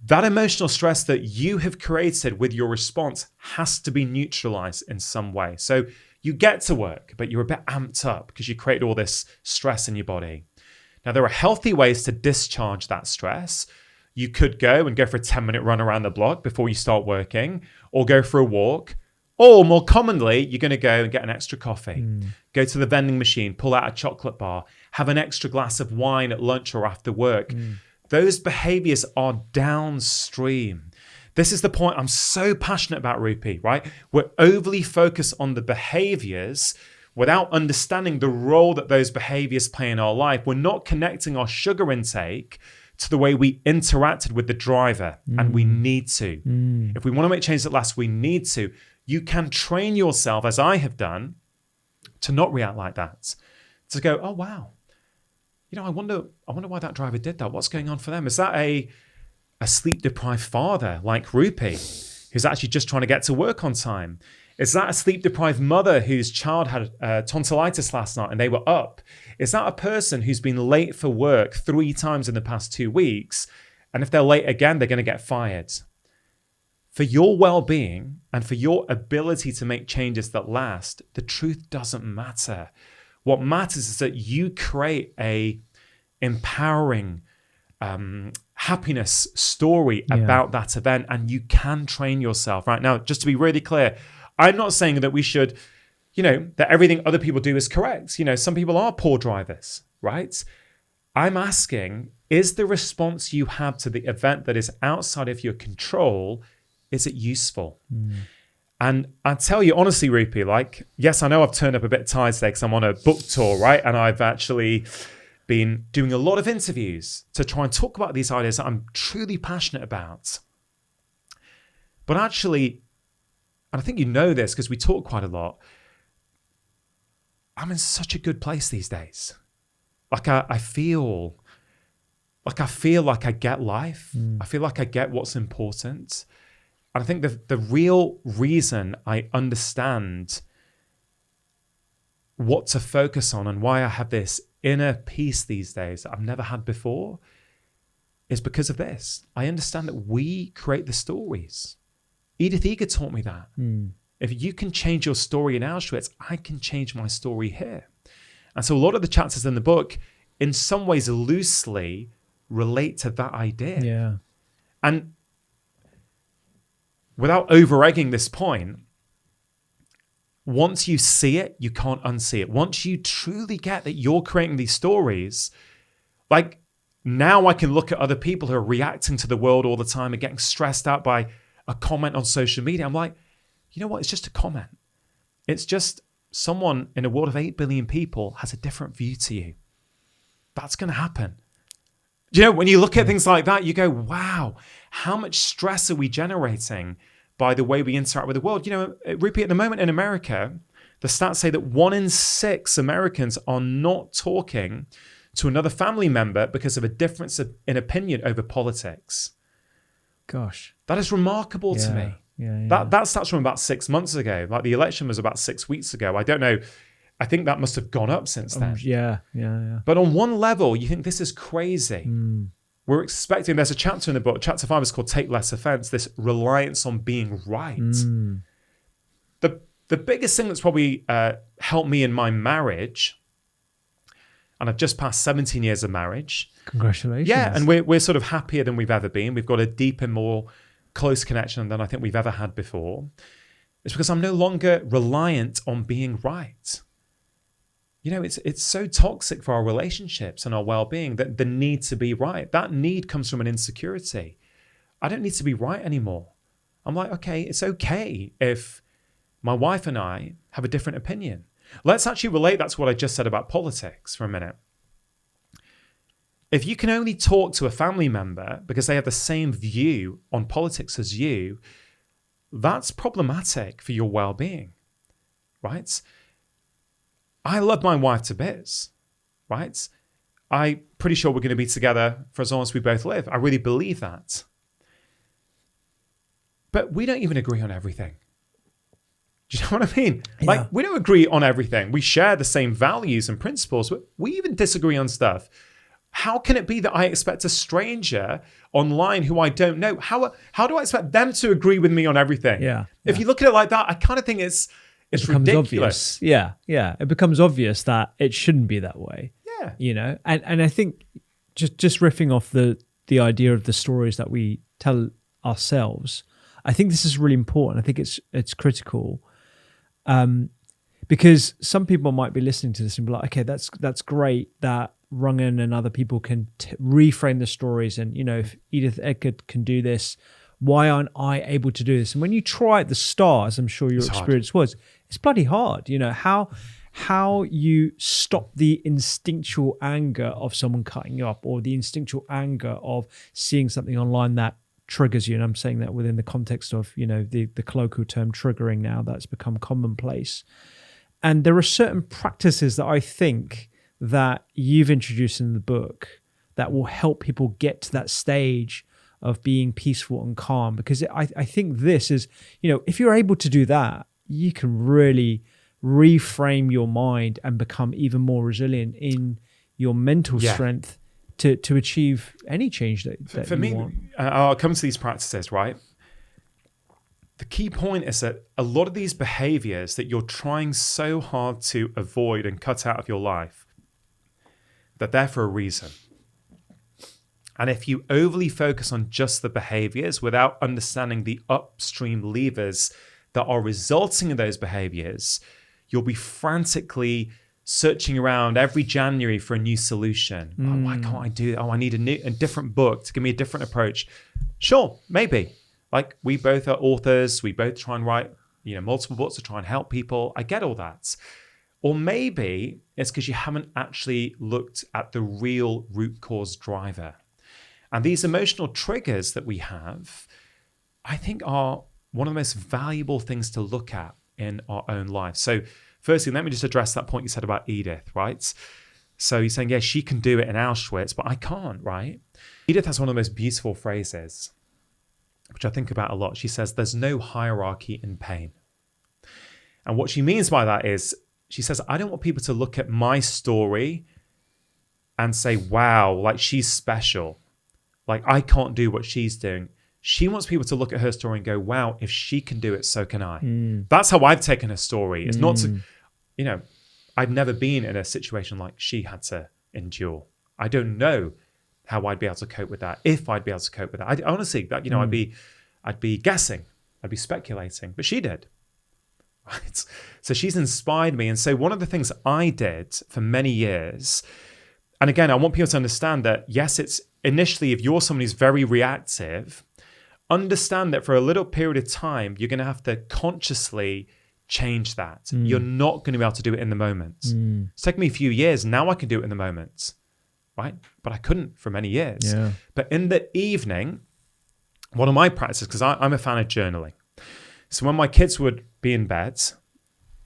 [SPEAKER 2] That emotional stress that you have created with your response has to be neutralized in some way. So you get to work, but you're a bit amped up because you created all this stress in your body. Now, there are healthy ways to discharge that stress. You could go for a 10-minute run around the block before you start working, or go for a walk. Or more commonly, you're going to go and get an extra coffee, go to the vending machine, pull out a chocolate bar, have an extra glass of wine at lunch or after work. Those behaviors are downstream. This is the point I'm so passionate about, Rupi, right? We're overly focused on the behaviors without understanding the role that those behaviors play in our life. We're not connecting our sugar intake to the way we interacted with the driver, and we need to. If we want to make change that lasts, we need to. You can train yourself, as I have done, to not react like that. To go, oh, wow. You know, I wonder why that driver did that. What's going on for them? Is that a sleep-deprived father like Rupi, who's actually just trying to get to work on time? Is that a sleep-deprived mother whose child had tonsillitis last night and they were up? Is that a person who's been late for work 3 times in the past 2 weeks, and if they're late again, they're going to get fired? For your well-being and for your ability to make changes that last, the truth doesn't matter. What matters is that you create a empowering happiness story about that event, and you can train yourself. Right now, just to be really clear, I'm not saying that we should, you know, that everything other people do is correct. You know, some people are poor drivers, right? I'm asking, is the response you have to the event that is outside of your control, is it useful? And I tell you honestly, Rupi, like, yes, I know I've turned up a bit tired today because I'm on a book tour, right? And I've actually been doing a lot of interviews to try and talk about these ideas that I'm truly passionate about. But actually, and I think you know this because we talk quite a lot, I'm in such a good place these days. Like I feel like I get life. I feel like I get what's important. And I think the real reason I understand what to focus on and why I have this inner peace these days that I've never had before is because of this. I understand that we create the stories. Edith Eger taught me that. If you can change your story in Auschwitz, I can change my story here. And so a lot of the chapters in the book, in some ways loosely, relate to that idea.
[SPEAKER 1] Yeah.
[SPEAKER 2] And without over-egging this point, once you see it, you can't unsee it. Once you truly get that you're creating these stories, like now I can look at other people who are reacting to the world all the time and getting stressed out by a comment on social media. I'm like, you know what? It's just a comment. It's just someone in a world of 8 billion people has a different view to you. That's going to happen. You know, when you look at things like that, you go, wow, how much stress are we generating by the way we interact with the world? You know, Rupi, at the moment in America, the stats say that 1 in 6 Americans are not talking to another family member because of a difference in opinion over politics.
[SPEAKER 1] Gosh.
[SPEAKER 2] That is remarkable to me. That starts from about 6 months ago. Like the election was about 6 weeks ago. I don't know. I think that must have gone up since then.
[SPEAKER 1] Yeah.
[SPEAKER 2] But on one level, you think this is crazy. We're expecting, there's a chapter in the book, chapter 5 is called Take Less Offence, this reliance on being right. The biggest thing that's probably helped me in my marriage, and I've just passed 17 years of marriage.
[SPEAKER 1] Congratulations.
[SPEAKER 2] Yeah, and we're sort of happier than we've ever been. We've got a deeper, more close connection than I think we've ever had before. It's because I'm no longer reliant on being right. You know, it's so toxic for our relationships and our well-being, that the need to be right. That need comes from an insecurity. I don't need to be right anymore. I'm like, okay, it's okay if my wife and I have a different opinion. Let's actually relate that to what I just said about politics for a minute. If you can only talk to a family member because they have the same view on politics as you, that's problematic for your well-being, right? I love my wife to bits, right? I'm pretty sure we're going to be together for as long as we both live. I really believe that. But we don't even agree on everything. Do you know what I mean?
[SPEAKER 1] Yeah.
[SPEAKER 2] Like, we don't agree on everything. We share the same values and principles, but we even disagree on stuff. How can it be that I expect a stranger online who I don't know? How do I expect them to agree with me on everything?
[SPEAKER 1] Yeah.
[SPEAKER 2] If you look at it like that, I kind of think it's ridiculous.
[SPEAKER 1] Obvious. Yeah. It becomes obvious that it shouldn't be that way.
[SPEAKER 2] Yeah.
[SPEAKER 1] You know, and I think just riffing off the idea of the stories that we tell ourselves, I think this is really important. I think it's critical. Because some people might be listening to this and be like, okay, that's great that Rangan and other people can reframe the stories. And, you know, if Edith Eckert can do this, why aren't I able to do this? And when you try at the start, as I'm sure your experience was, it's bloody hard. You know, how you stop the instinctual anger of someone cutting you up, or the instinctual anger of seeing something online that triggers you. And I'm saying that within the context of, you know, the colloquial term triggering now that's become commonplace. And there are certain practices that I think that you've introduced in the book that will help people get to that stage of being peaceful and calm. Because I think this is, you know, if you're able to do that, you can really reframe your mind and become even more resilient in your mental strength to achieve any change that
[SPEAKER 2] for
[SPEAKER 1] you
[SPEAKER 2] me,
[SPEAKER 1] want.
[SPEAKER 2] I'll come to these practices, right? The key point is that a lot of these behaviors that you're trying so hard to avoid and cut out of your life, they're there for a reason. And if you overly focus on just the behaviors without understanding the upstream levers that are resulting in those behaviors, you'll be frantically searching around every January for a new solution. Oh, why can't I do it? Oh, I need a different book to give me a different approach. Sure, maybe. Like, we both are authors. We both try and write, you know, multiple books to try and help people. I get all that. Or maybe it's because you haven't actually looked at the real root cause driver. And these emotional triggers that we have, I think, are one of the most valuable things to look at in our own life. So firstly, let me just address that point you said about Edith, right? So you're saying, yeah, she can do it in Auschwitz, but I can't, right? Edith has one of the most beautiful phrases, which I think about a lot. She says, there's no hierarchy in pain. And what she means by that is, she says, I don't want people to look at my story and say, wow, like, she's special. Like, I can't do what she's doing. She wants people to look at her story and go, wow, if she can do it, so can I. That's how I've taken her story. It's not to, you know, I've never been in a situation like she had to endure. I don't know how I'd be able to cope with that, if I'd be able to cope with that. I honestly, that, you know, I'd be guessing, I'd be speculating, but she did. Right? So she's inspired me. And so one of the things I did for many years, and again, I want people to understand that, yes, it's initially, if you're someone who's very reactive, understand that for a little period of time, you're going to have to consciously change that. You're not going to be able to do it in the moment. It's taken me a few years. Now I can do it in the moment, right? But I couldn't for many years.
[SPEAKER 1] Yeah.
[SPEAKER 2] But in the evening, one of my practices, because I'm a fan of journaling. So when my kids would be in bed,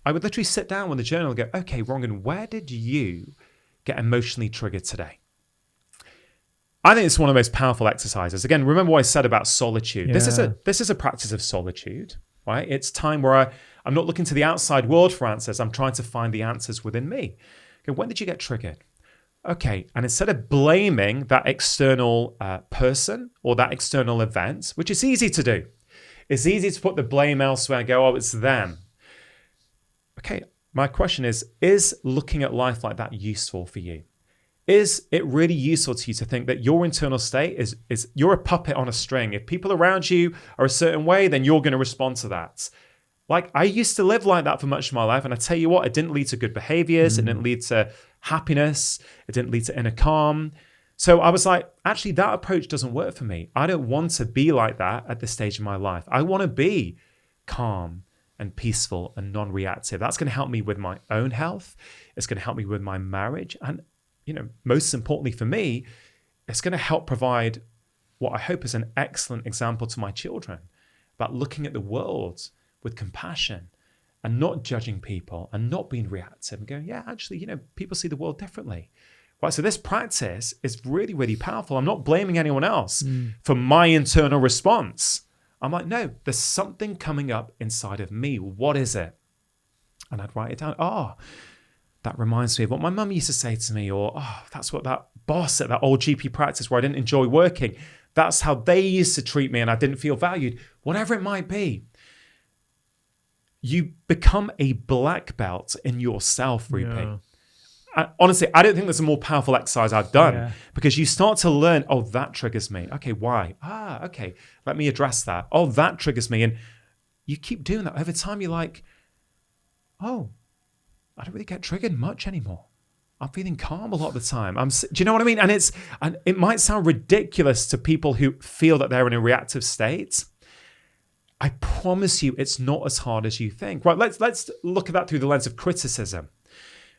[SPEAKER 2] I would literally sit down with the journal and go, okay, Rangan, where did you get emotionally triggered today? I think it's one of the most powerful exercises. Again, remember what I said about solitude.
[SPEAKER 1] Yeah.
[SPEAKER 2] This is a practice of solitude, right? It's time where I'm not looking to the outside world for answers. I'm trying to find the answers within me. Okay, when did you get triggered? Okay, and instead of blaming that external person or that external event, which is easy to do, it's easy to put the blame elsewhere and go, oh, it's them. Okay, my question is looking at life like that useful for you? Is it really useful to you to think that your internal state is you're a puppet on a string? If people around you are a certain way, then you're going to respond to that. Like, I used to live like that for much of my life. And I tell you what, it didn't lead to good behaviors. It didn't lead to happiness. It didn't lead to inner calm. So I was like, actually, that approach doesn't work for me. I don't want to be like that at this stage of my life. I want to be calm and peaceful and non-reactive. That's going to help me with my own health. It's going to help me with my marriage. And, most importantly for me, it's going to help provide what I hope is an excellent example to my children about looking at the world with compassion and not judging people and not being reactive and going, yeah, actually, people see the world differently. Right? So this practice is really, really powerful. I'm not blaming anyone else for my internal response. I'm like, no, there's something coming up inside of me. What is it? And I'd write it down. Oh, that reminds me of what my mum used to say to me, or, oh, that's what that boss at that old GP practice where I didn't enjoy working, that's how they used to treat me and I didn't feel valued. Whatever it might be. You become a black belt in yourself, Rupi. Yeah. Honestly, I don't think there's a more powerful exercise I've done because you start to learn, oh, that triggers me. Okay, why? Okay, let me address that. Oh, that triggers me. And you keep doing that. Over time, you're like, oh, I don't really get triggered much anymore. I'm feeling calm a lot of the time. Do you know what I mean? And it might sound ridiculous to people who feel that they're in a reactive state. I promise you, it's not as hard as you think. Right? Let's look at that through the lens of criticism.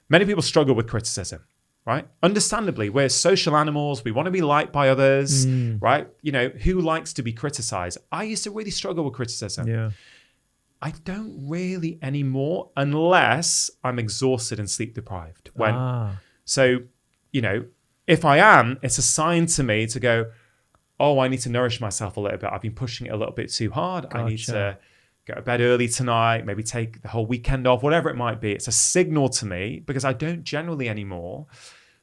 [SPEAKER 2] Many people struggle with criticism, right? Understandably, we're social animals. We want to be liked by others, right? Who likes to be criticized? I used to really struggle with criticism.
[SPEAKER 1] Yeah.
[SPEAKER 2] I don't really anymore unless I'm exhausted and sleep deprived. So, if I am, it's a sign to me to go, oh, I need to nourish myself a little bit. I've been pushing it a little bit too hard. Gotcha. I need to go to bed early tonight, maybe take the whole weekend off, whatever it might be. It's a signal to me because I don't generally anymore.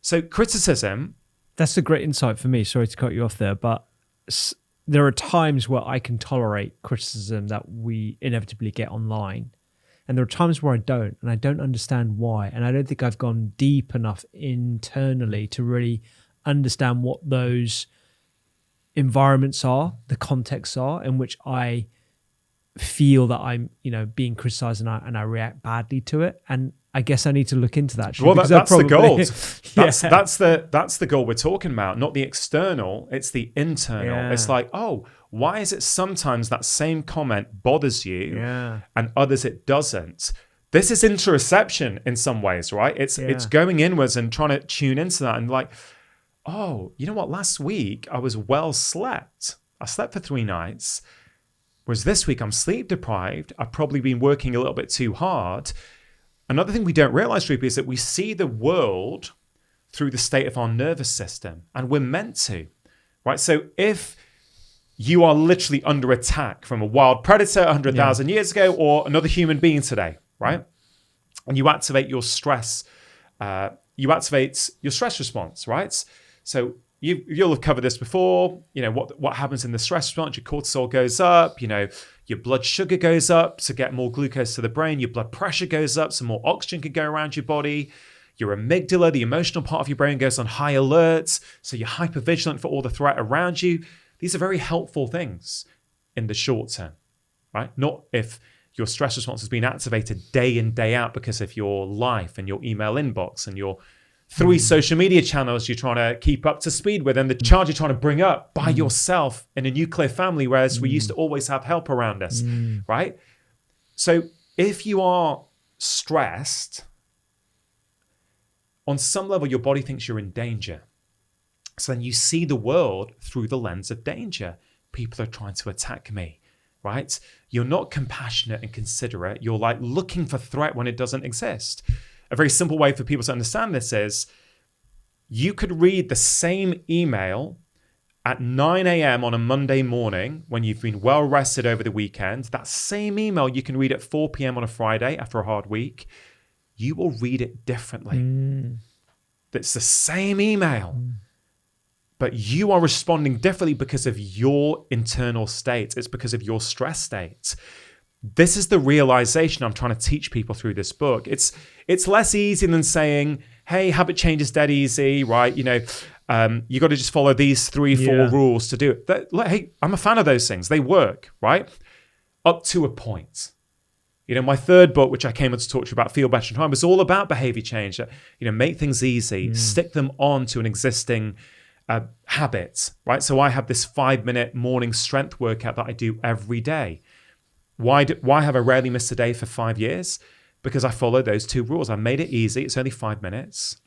[SPEAKER 2] So criticism.
[SPEAKER 1] That's a great insight for me. Sorry to cut you off there, but there are times where I can tolerate criticism that we inevitably get online. And there are times where I don't, and I don't understand why. And I don't think I've gone deep enough internally to really understand what those environments are, the contexts are in which I feel that I'm, being criticized and I react badly to it. And I guess I need to look into that. Actually,
[SPEAKER 2] well, that's the goal. That's the goal we're talking about, not the external. It's the internal. Yeah. It's like, oh, why is it sometimes that same comment bothers you and others it doesn't? This is interoception in some ways, right? It's going inwards and trying to tune into that and like, oh, you know what? Last week I was well slept. I slept for 3 nights. Whereas this week I'm sleep deprived. I've probably been working a little bit too hard. Another thing we don't realize, Rupi, is that we see the world through the state of our nervous system, and we're meant to, right? So if you are literally under attack from a wild predator 100,000 years ago or another human being today, right? And you activate your stress, your stress response, right? So you'll have covered this before. What happens in the stress response? Your cortisol goes up. Your blood sugar goes up to get more glucose to the brain. Your blood pressure goes up, so more oxygen can go around your body. Your amygdala, the emotional part of your brain, goes on high alert, so you're hypervigilant for all the threat around you. These are very helpful things in the short term, right? Not if your stress response has been activated day in, day out because of your life and your email inbox and your 3 social media channels you're trying to keep up to speed with and the charge you're trying to bring up by yourself in a nuclear family, whereas we used to always have help around us, right? So if you are stressed, on some level, your body thinks you're in danger. So then you see the world through the lens of danger. People are trying to attack me, right? You're not compassionate and considerate. You're like looking for threat when it doesn't exist. A very simple way for people to understand this is you could read the same email at 9 a.m. on a Monday morning when you've been well rested over the weekend. That same email you can read at 4 p.m. on a Friday after a hard week. You will read it differently. It's the same email, but you are responding differently because of your internal state. It's because of your stress state. This is the realization I'm trying to teach people through this book. It's less easy than saying, hey, habit change is dead easy, right? You got to just follow these 3-4 rules to do it. Hey, I'm a fan of those things. They work, right? Up to a point. My third book, which I came on to talk to you about, Feel Better in Time, was all about behavior change. Make things easy, stick them on to an existing habit, right? So I have this 5-minute morning strength workout that I do every day. Why have I rarely missed a day for 5 years? Because I follow those 2 rules. I made it easy. It's only 5 minutes.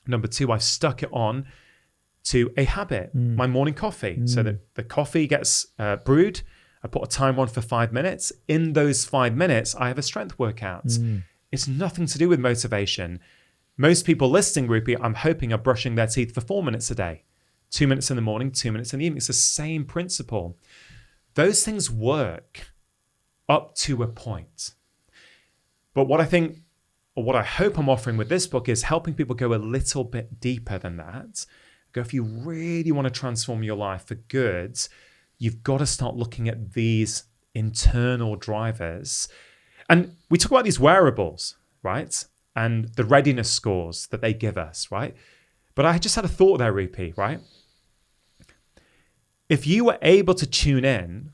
[SPEAKER 2] Number 2, I've stuck it on to a habit, my morning coffee. So that the coffee gets brewed. I put a timer on for 5 minutes. In those 5 minutes, I have a strength workout. It's nothing to do with motivation. Most people listening, Rupi, I'm hoping are brushing their teeth for 4 minutes a day. 2 minutes in the morning, 2 minutes in the evening. It's the same principle. Those things work up to a point. But what I hope I'm offering with this book is helping people go a little bit deeper than that. If you really want to transform your life for good, you've got to start looking at these internal drivers. And we talk about these wearables, right? And the readiness scores that they give us, right? But I just had a thought there, Rupi, right? If you were able to tune in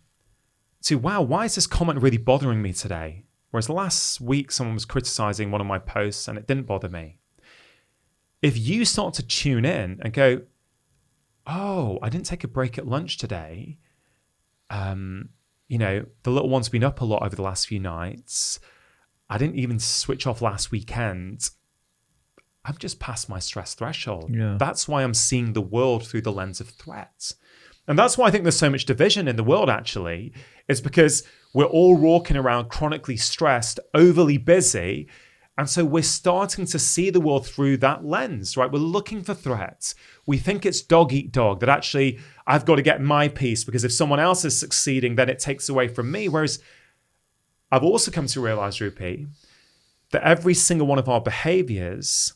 [SPEAKER 2] to, wow, why is this comment really bothering me today? Whereas last week, someone was criticizing one of my posts and it didn't bother me. If you start to tune in and go, oh, I didn't take a break at lunch today. The little one's been up a lot over the last few nights. I didn't even switch off last weekend. I'm just past my stress threshold. Yeah. That's why I'm seeing the world through the lens of threats. And that's why I think there's so much division in the world, actually, is because we're all walking around chronically stressed, overly busy. And so we're starting to see the world through that lens, right? We're looking for threats. We think it's dog eat dog, that actually I've got to get my piece because if someone else is succeeding, then it takes away from me. Whereas I've also come to realize, Rupi, that every single one of our behaviors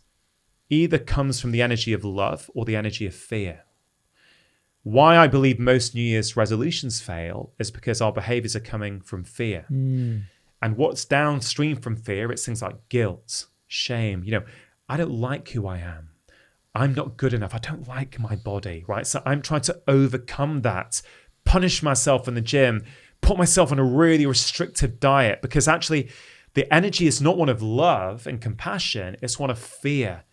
[SPEAKER 2] either comes from the energy of love or the energy of fear. Why I believe most New Year's resolutions fail is because our behaviors are coming from fear. And what's downstream from fear, it's things like guilt, shame. I don't like who I am. I'm not good enough. I don't like my body, right? So I'm trying to overcome that, punish myself in the gym, put myself on a really restrictive diet because actually the energy is not one of love and compassion, it's one of fear.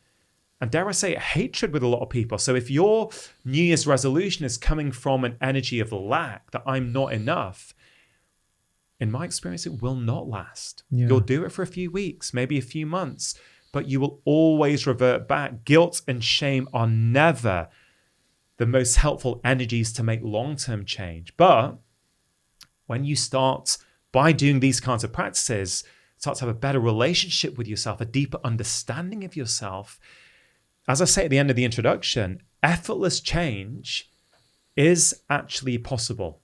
[SPEAKER 2] And dare I say, hatred with a lot of people. So if your New Year's resolution is coming from an energy of lack, that I'm not enough, in my experience, it will not last. Yeah. You'll do it for a few weeks, maybe a few months, but you will always revert back. Guilt and shame are never the most helpful energies to make long-term change. But when you start, by doing these kinds of practices, start to have a better relationship with yourself, a deeper understanding of yourself, as I say at the end of the introduction, effortless change is actually possible.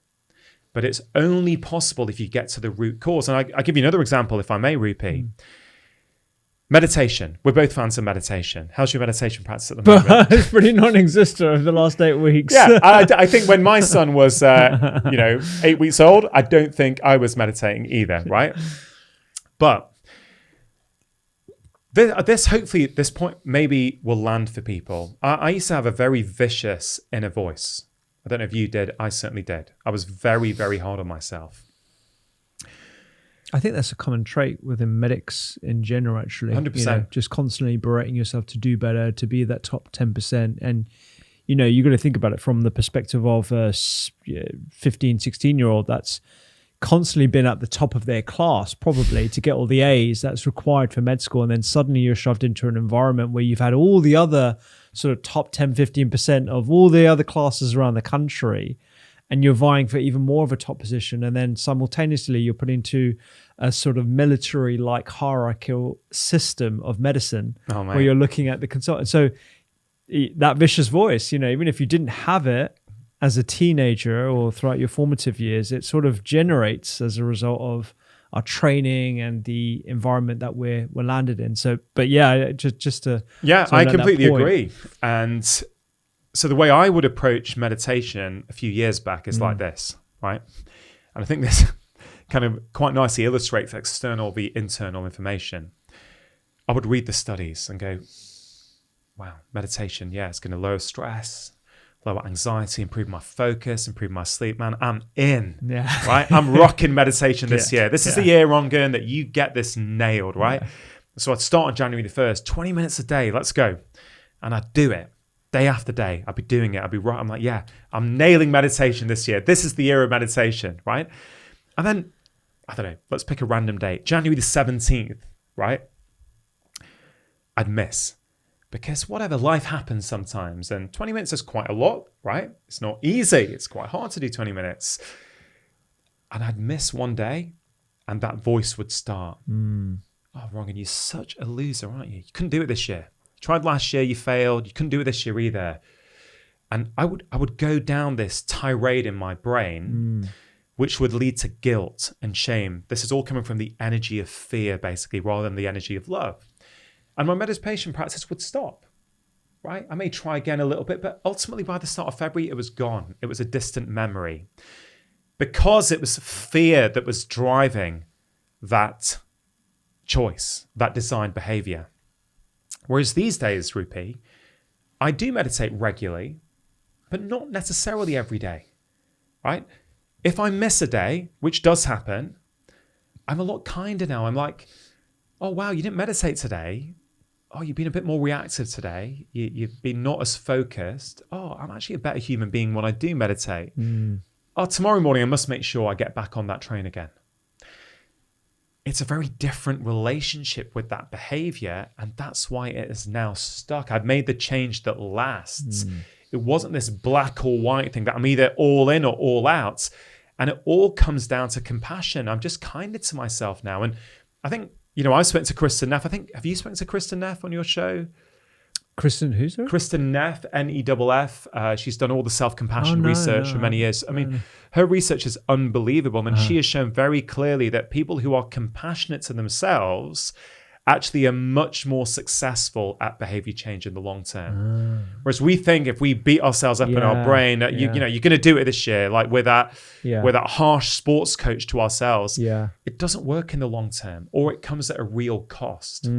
[SPEAKER 2] But it's only possible if you get to the root cause. And I'll give you another example, if I may, Rupi. Meditation. We're both fans of meditation. How's your meditation practice at the moment?
[SPEAKER 1] It's pretty non-existent over the last 8 weeks.
[SPEAKER 2] Yeah, I think when my son was, 8 weeks old, I don't think I was meditating either, right? But this hopefully at this point maybe will land for people. I used to have a very vicious inner voice. I don't know if you did. I certainly did. I was very, very hard on myself.
[SPEAKER 1] I think that's a common trait within medics in general, actually.
[SPEAKER 2] 100%.
[SPEAKER 1] Just constantly berating yourself to do better, to be that top 10%. And, you've got to think about it from the perspective of a 15, 16-year-old that's constantly been at the top of their class, probably, to get all the A's that's required for med school. And then suddenly you're shoved into an environment where you've had all the other sort of top 10, 15% of all the other classes around the country, and you're vying for even more of a top position. And then simultaneously you're put into a sort of military-like hierarchical system of medicine where you're looking at the consultant. So that vicious voice, even if you didn't have it as a teenager or throughout your formative years, it sort of generates as a result of our training and the environment that we're landed in. So, but yeah, just to
[SPEAKER 2] I completely agree. And so the way I would approach meditation a few years back is like this, right? And I think this kind of quite nicely illustrates external v internal information. I would read the studies and go, wow, meditation, yeah, it's going to lower stress, lower anxiety, improve my focus, improve my sleep. Man, I'm in, right? I'm rocking meditation this year. This is the year, Rangan, that you get this nailed, right? So I'd start on January the 1st, 20 minutes a day, let's go. And I'd do it day after day. I'd be doing it. I'd be right. I'm like, yeah, I'm nailing meditation this year. This is the year of meditation, right? And then, I don't know, let's pick a random date. January the 17th, right? I'd miss. Because whatever, life happens sometimes. And 20 minutes is quite a lot, right? It's not easy. It's quite hard to do 20 minutes. And I'd miss one day and that voice would start. Oh, Rangan, you're such a loser, aren't you? You couldn't do it this year. You tried last year, you failed. You couldn't do it this year either. And I would go down this tirade in my brain, which would lead to guilt and shame. This is all coming from the energy of fear, basically, rather than the energy of love. And my meditation practice would stop, right? I may try again a little bit, but ultimately by the start of February, it was gone. It was a distant memory. Because it was fear that was driving that choice, that designed behavior. Whereas these days, Rupi, I do meditate regularly, but not necessarily every day, right? If I miss a day, which does happen, I'm a lot kinder now. I'm like, oh, wow, you didn't meditate today. Oh, you've been a bit more reactive today. You've been not as focused. Oh, I'm actually a better human being when I do meditate. Oh, tomorrow morning, I must make sure I get back on that train again. It's a very different relationship with that behavior. And that's why it is now stuck. I've made the change that lasts. It wasn't this black or white thing that I'm either all in or all out. And it all comes down to compassion. I'm just kinder to myself now. And I think, I spoke to Kristen Neff. Have you spoken to Kristen Neff on your show?
[SPEAKER 1] Kristen who, sir?
[SPEAKER 2] Kristen Neff, Neff. She's done all the self-compassion research for many years. I mean, her research is unbelievable. And she has shown very clearly that people who are compassionate to themselves actually are much more successful at behavior change in the long term. Whereas we think if we beat ourselves up in our brain, you're going to do it this year, like with that harsh sports coach to ourselves, it doesn't work in the long term, or it comes at a real cost.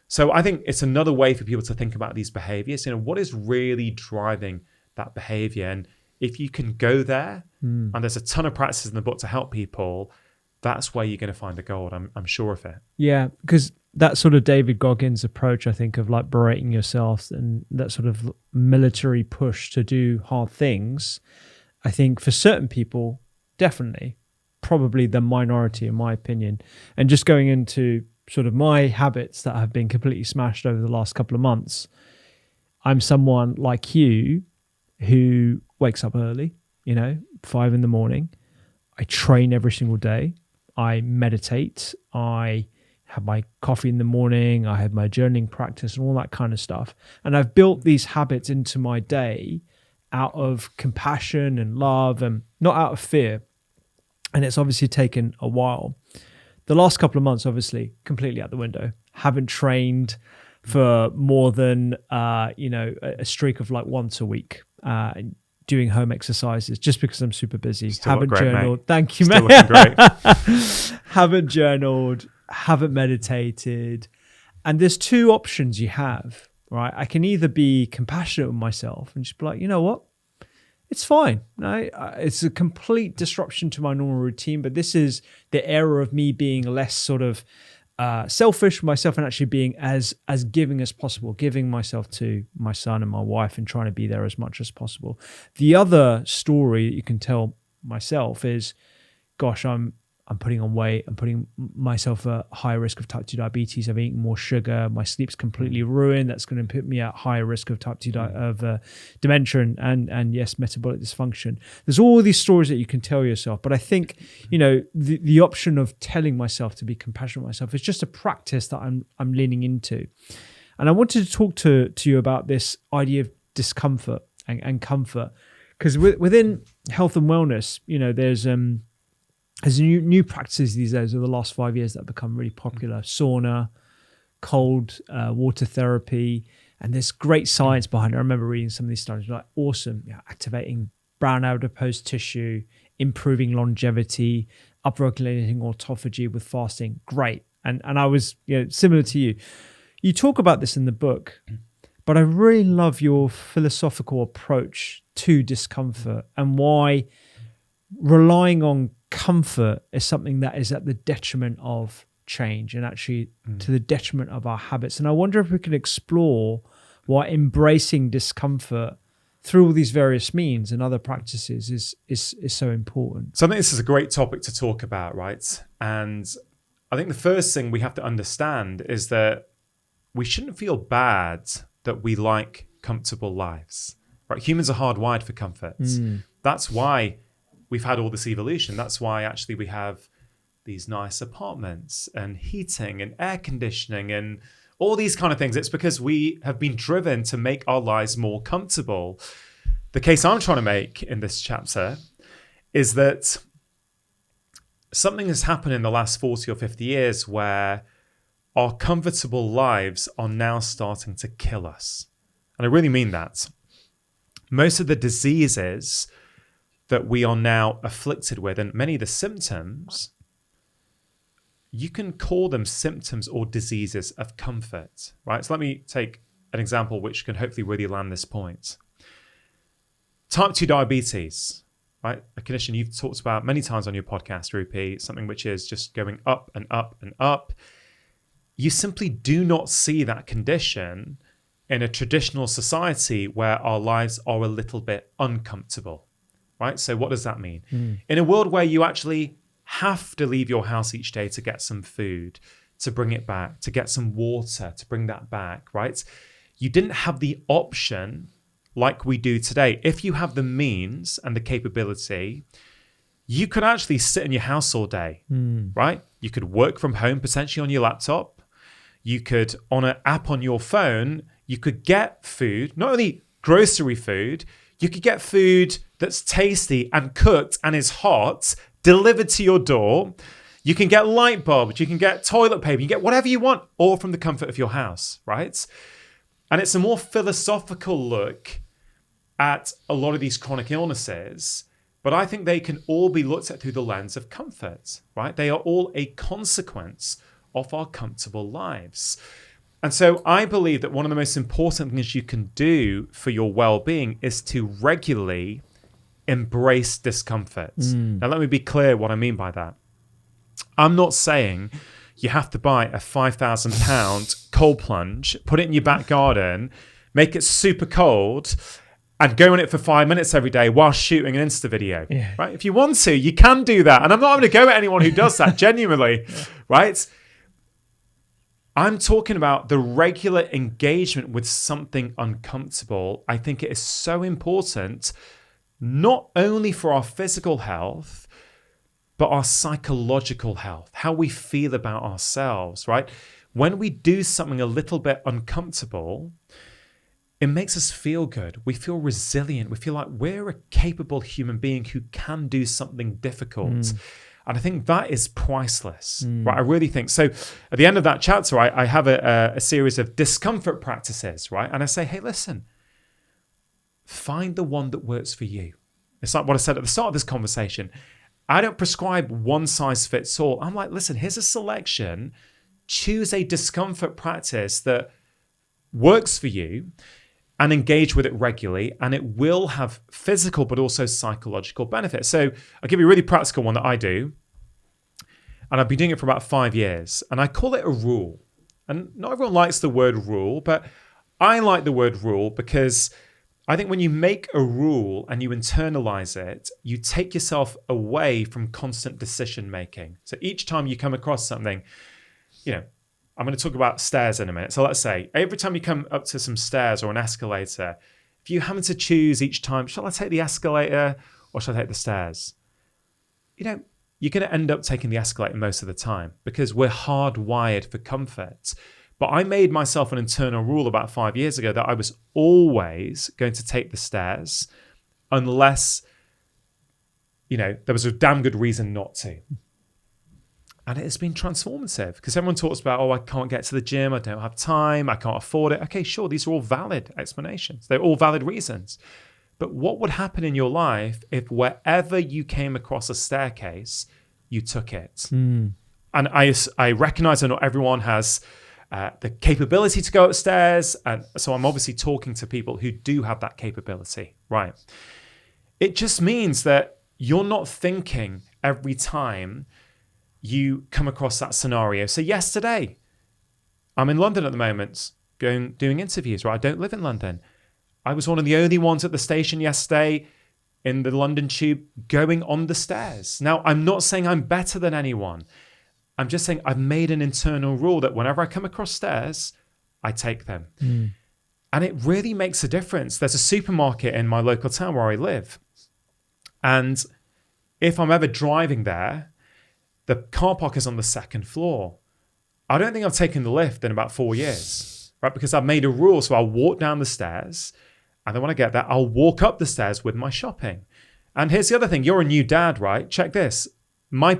[SPEAKER 2] So I think it's another way for people to think about these behaviors. What is really driving that behavior? And if you can go there, and there's a ton of practices in the book to help people, that's where you're going to find the gold. I'm sure of it.
[SPEAKER 1] Yeah, because that sort of David Goggins approach, I think, of like berating yourself and that sort of military push to do hard things, I think for certain people, definitely, probably the minority in my opinion. And just going into sort of my habits that have been completely smashed over the last couple of months, I'm someone like you who wakes up early, 5 a.m. I train every single day. I meditate. I have my coffee in the morning. I have my journaling practice and all that kind of stuff. And I've built these habits into my day out of compassion and love and not out of fear. And it's obviously taken a while. The last couple of months, obviously, completely out the window. Haven't trained for more than, a streak of like once a week. Doing home exercises just because I'm super busy. Haven't journaled. Mate. Thank you, man. Haven't journaled, haven't meditated. And there's two options you have, right? I can either be compassionate with myself and just be like, you know what? It's fine. Right? It's a complete disruption to my normal routine, but this is the era of me being less sort of selfish for myself and actually being as giving as possible, giving myself to my son and my wife and trying to be there as much as possible. The other story that you can tell myself is, gosh, I'm putting on weight. I'm putting myself at higher risk of type 2 diabetes. I'm eating more sugar. My sleep's completely ruined. That's going to put me at higher risk of type 2 dementia and yes, metabolic dysfunction. There's all these stories that you can tell yourself. But I think, the option of telling myself to be compassionate with myself is just a practice that I'm leaning into. And I wanted to talk to you about this idea of discomfort and comfort. Because within health and wellness, there's There's new practices these days over the last 5 years that have become really popular. Sauna, cold water therapy, and there's great science behind it. I remember reading some of these studies, like awesome, activating brown adipose tissue, improving longevity, upregulating autophagy with fasting. Great. And I was, similar to you. You talk about this in the book, but I really love your philosophical approach to discomfort and why relying on comfort is something that is at the detriment of change and actually to the detriment of our habits. And I wonder if we can explore why embracing discomfort through all these various means and other practices is so important.
[SPEAKER 2] So I think this is a great topic to talk about, right? And I think the first thing we have to understand is that we shouldn't feel bad that we like comfortable lives, right? Humans are hardwired for comfort. That's why we've had all this evolution. That's why actually we have these nice apartments and heating and air conditioning and all these kind of things. It's because we have been driven to make our lives more comfortable. The case I'm trying to make in this chapter is that something has happened in the last 40 or 50 years where our comfortable lives are now starting to kill us. And I really mean that. Most of the diseases that we are now afflicted with, and many of the symptoms, you can call them symptoms or diseases of comfort, right? So let me take an example which can hopefully really land this point. Type 2 diabetes, right? A condition you've talked about many times on your podcast, Rupi, something which is just going up and up and up. You simply do not see that condition in a traditional society where our lives are a little bit uncomfortable, right? So what does that mean? In a world where you actually have to leave your house each day to get some food, to bring it back, to get some water, to bring that back, right? You didn't have the option like we do today. If you have the means and the capability, you could actually sit in your house all day, right? You could work from home potentially on your laptop. You could, on an app on your phone, you could get food, not only grocery food, you could get food that's tasty and cooked and is hot, delivered to your door. You can get light bulbs, you can get toilet paper, you can get whatever you want, all from the comfort of your house, right? And it's a more philosophical look at a lot of these chronic illnesses, but I think they can all be looked at through the lens of comfort, right? They are all a consequence of our comfortable lives. And so I believe that one of the most important things you can do for your well-being is to regularly embrace discomfort. Now, let me be clear what I mean by that. I'm not saying you have to buy a £5,000 cold plunge, put it in your back garden, make it super cold, and go in it for 5 minutes every day while shooting an Insta video, right? If you want to, you can do that. And I'm not going to go at anyone who does that, genuinely, right? I'm talking about the regular engagement with something uncomfortable. I think it is so important, not only for our physical health, but our psychological health, how we feel about ourselves, right? When we do something a little bit uncomfortable, it makes us feel good. We feel resilient. We feel like we're a capable human being who can do something difficult. And I think that is priceless, right? I really think. So at the end of that chapter, I have a series of discomfort practices, right? And I say, hey, listen, find the one that works for you. It's like what I said at the start of this conversation. I don't prescribe one size fits all. I'm like, listen, here's a selection. Choose a discomfort practice that works for you and engage with it regularly, and it will have physical but also psychological benefits. So I'll give you a really practical one that I do, and I've been doing it for about 5 years, and I call it a rule. And not everyone likes the word rule, but I like the word rule because I think when you make a rule and you internalize it, you take yourself away from constant decision making. So each time you come across something, I'm going to talk about stairs in a minute. So let's say every time you come up to some stairs or an escalator, if you happen to choose each time, shall I take the escalator or shall I take the stairs? You're going to end up taking the escalator most of the time because we're hardwired for comfort. But I made myself an internal rule about 5 years ago that I was always going to take the stairs unless there was a damn good reason not to. And it has been transformative because everyone talks about, I can't get to the gym, I don't have time, I can't afford it. Okay, sure, these are all valid explanations. They're all valid reasons. But what would happen in your life if wherever you came across a staircase, you took it? And I recognize that not everyone has the capability to go upstairs. And so I'm obviously talking to people who do have that capability, right? It just means that you're not thinking every time you come across that scenario. So yesterday, I'm in London at the moment, doing interviews, right? I don't live in London. I was one of the only ones at the station yesterday in the London tube going on the stairs. Now, I'm not saying I'm better than anyone. I'm just saying I've made an internal rule that whenever I come across stairs, I take them. And it really makes a difference. There's a supermarket in my local town where I live. And if I'm ever driving there, the car park is on the second floor. I don't think I've taken the lift in about 4 years, right? Because I've made a rule. So I'll walk down the stairs. And then when I get there, I'll walk up the stairs with my shopping. And here's the other thing. You're a new dad, right? Check this. My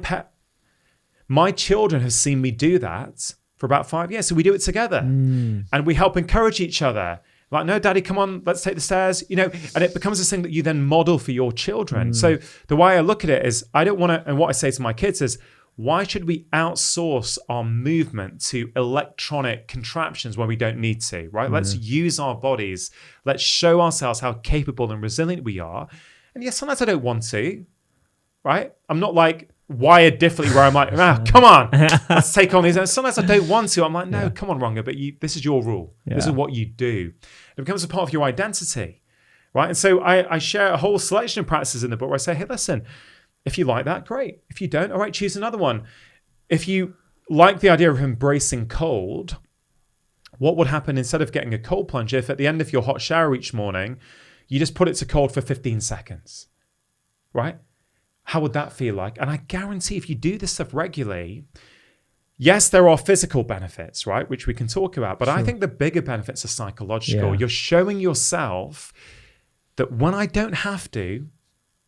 [SPEAKER 2] children have seen me do that for about 5 years. So we do it together. And we help encourage each other. Like, no, daddy, come on, let's take the stairs, and it becomes this thing that you then model for your children. So the way I look at it is I don't want to, and what I say to my kids is, why should we outsource our movement to electronic contraptions when we don't need to, right? Let's use our bodies. Let's show ourselves how capable and resilient we are. And yes, sometimes I don't want to, right? I'm not like wired differently where I'm like, come on, let's take on these. And sometimes I don't want to. I'm like, no, come on, Ranga, but this is your rule. This is what you do. It becomes a part of your identity, right? And so I share a whole selection of practices in the book where I say, hey, listen, if you like that, great. If you don't, all right, choose another one. If you like the idea of embracing cold, what would happen instead of getting a cold plunge if at the end of your hot shower each morning, you just put it to cold for 15 seconds, right? How would that feel like? And I guarantee if you do this stuff regularly, yes, there are physical benefits, right? Which we can talk about. But I think the bigger benefits are psychological. Yeah. You're showing yourself that when I don't have to,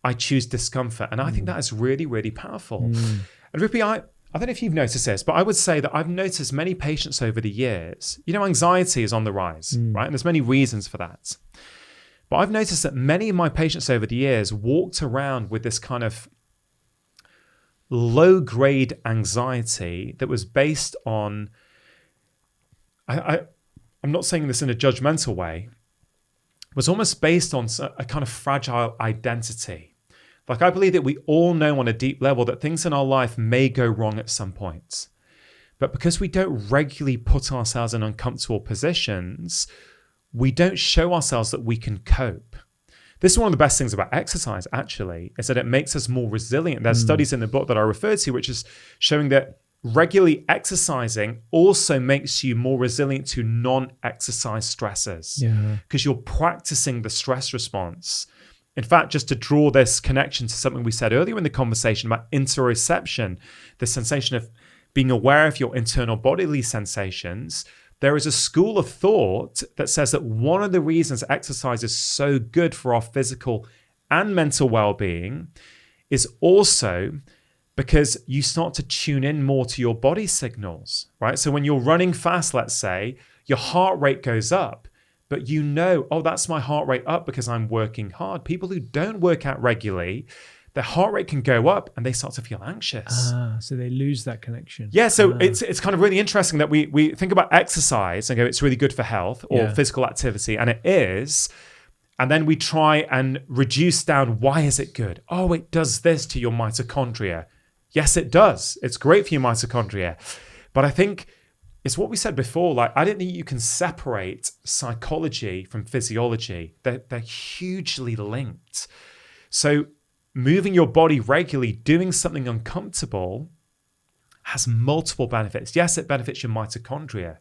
[SPEAKER 2] I choose discomfort. And I think that is really, really powerful. And Rupi, I don't know if you've noticed this, but I would say that I've noticed many patients over the years, anxiety is on the rise, right? And there's many reasons for that. But I've noticed that many of my patients over the years walked around with this kind of low-grade anxiety that was based on, I'm not saying this in a judgmental way, was almost based on a kind of fragile identity. Like I believe that we all know on a deep level that things in our life may go wrong at some point. But because we don't regularly put ourselves in uncomfortable positions, we don't show ourselves that we can cope. This is one of the best things about exercise, actually, is that it makes us more resilient. There's studies in the book that I referred to, which is showing that regularly exercising also makes you more resilient to non-exercise stressors because you're practicing the stress response. In fact, just to draw this connection to something we said earlier in the conversation about interoception, the sensation of being aware of your internal bodily sensations, there is a school of thought that says that one of the reasons exercise is so good for our physical and mental well-being is also because you start to tune in more to your body signals, right? So when you're running fast, let's say, your heart rate goes up, but that's my heart rate up because I'm working hard. People who don't work out regularly, their heart rate can go up and they start to feel anxious.
[SPEAKER 1] So they lose that connection.
[SPEAKER 2] Yeah, so it's kind of really interesting that we think about exercise and go, it's really good for health or physical activity, and it is. And then we try and reduce down, why is it good? Oh, it does this to your mitochondria. Yes, it does. It's great for your mitochondria. But I think it's what we said before, like I don't think you can separate psychology from physiology. They're hugely linked. So moving your body regularly, doing something uncomfortable has multiple benefits. Yes, it benefits your mitochondria.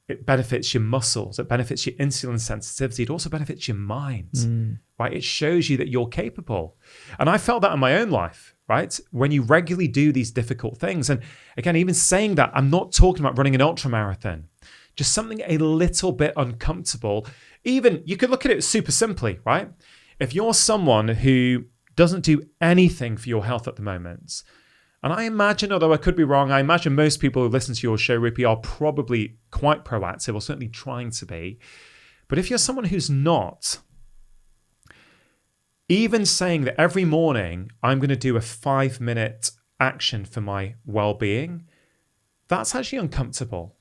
[SPEAKER 2] It benefits your muscles. It benefits your insulin sensitivity. It also benefits your mind, right? It shows you that you're capable. And I felt that in my own life, right? When you regularly do these difficult things. And again, even saying that, I'm not talking about running an ultra marathon, just something a little bit uncomfortable. Even you could look at it super simply, right? If you're someone who doesn't do anything for your health at the moment. And I imagine, although I could be wrong, I imagine most people who listen to your show, Rupi, are probably quite proactive or certainly trying to be. But if you're someone who's not, even saying that every morning I'm going to do a 5-minute action for my well-being, that's actually uncomfortable.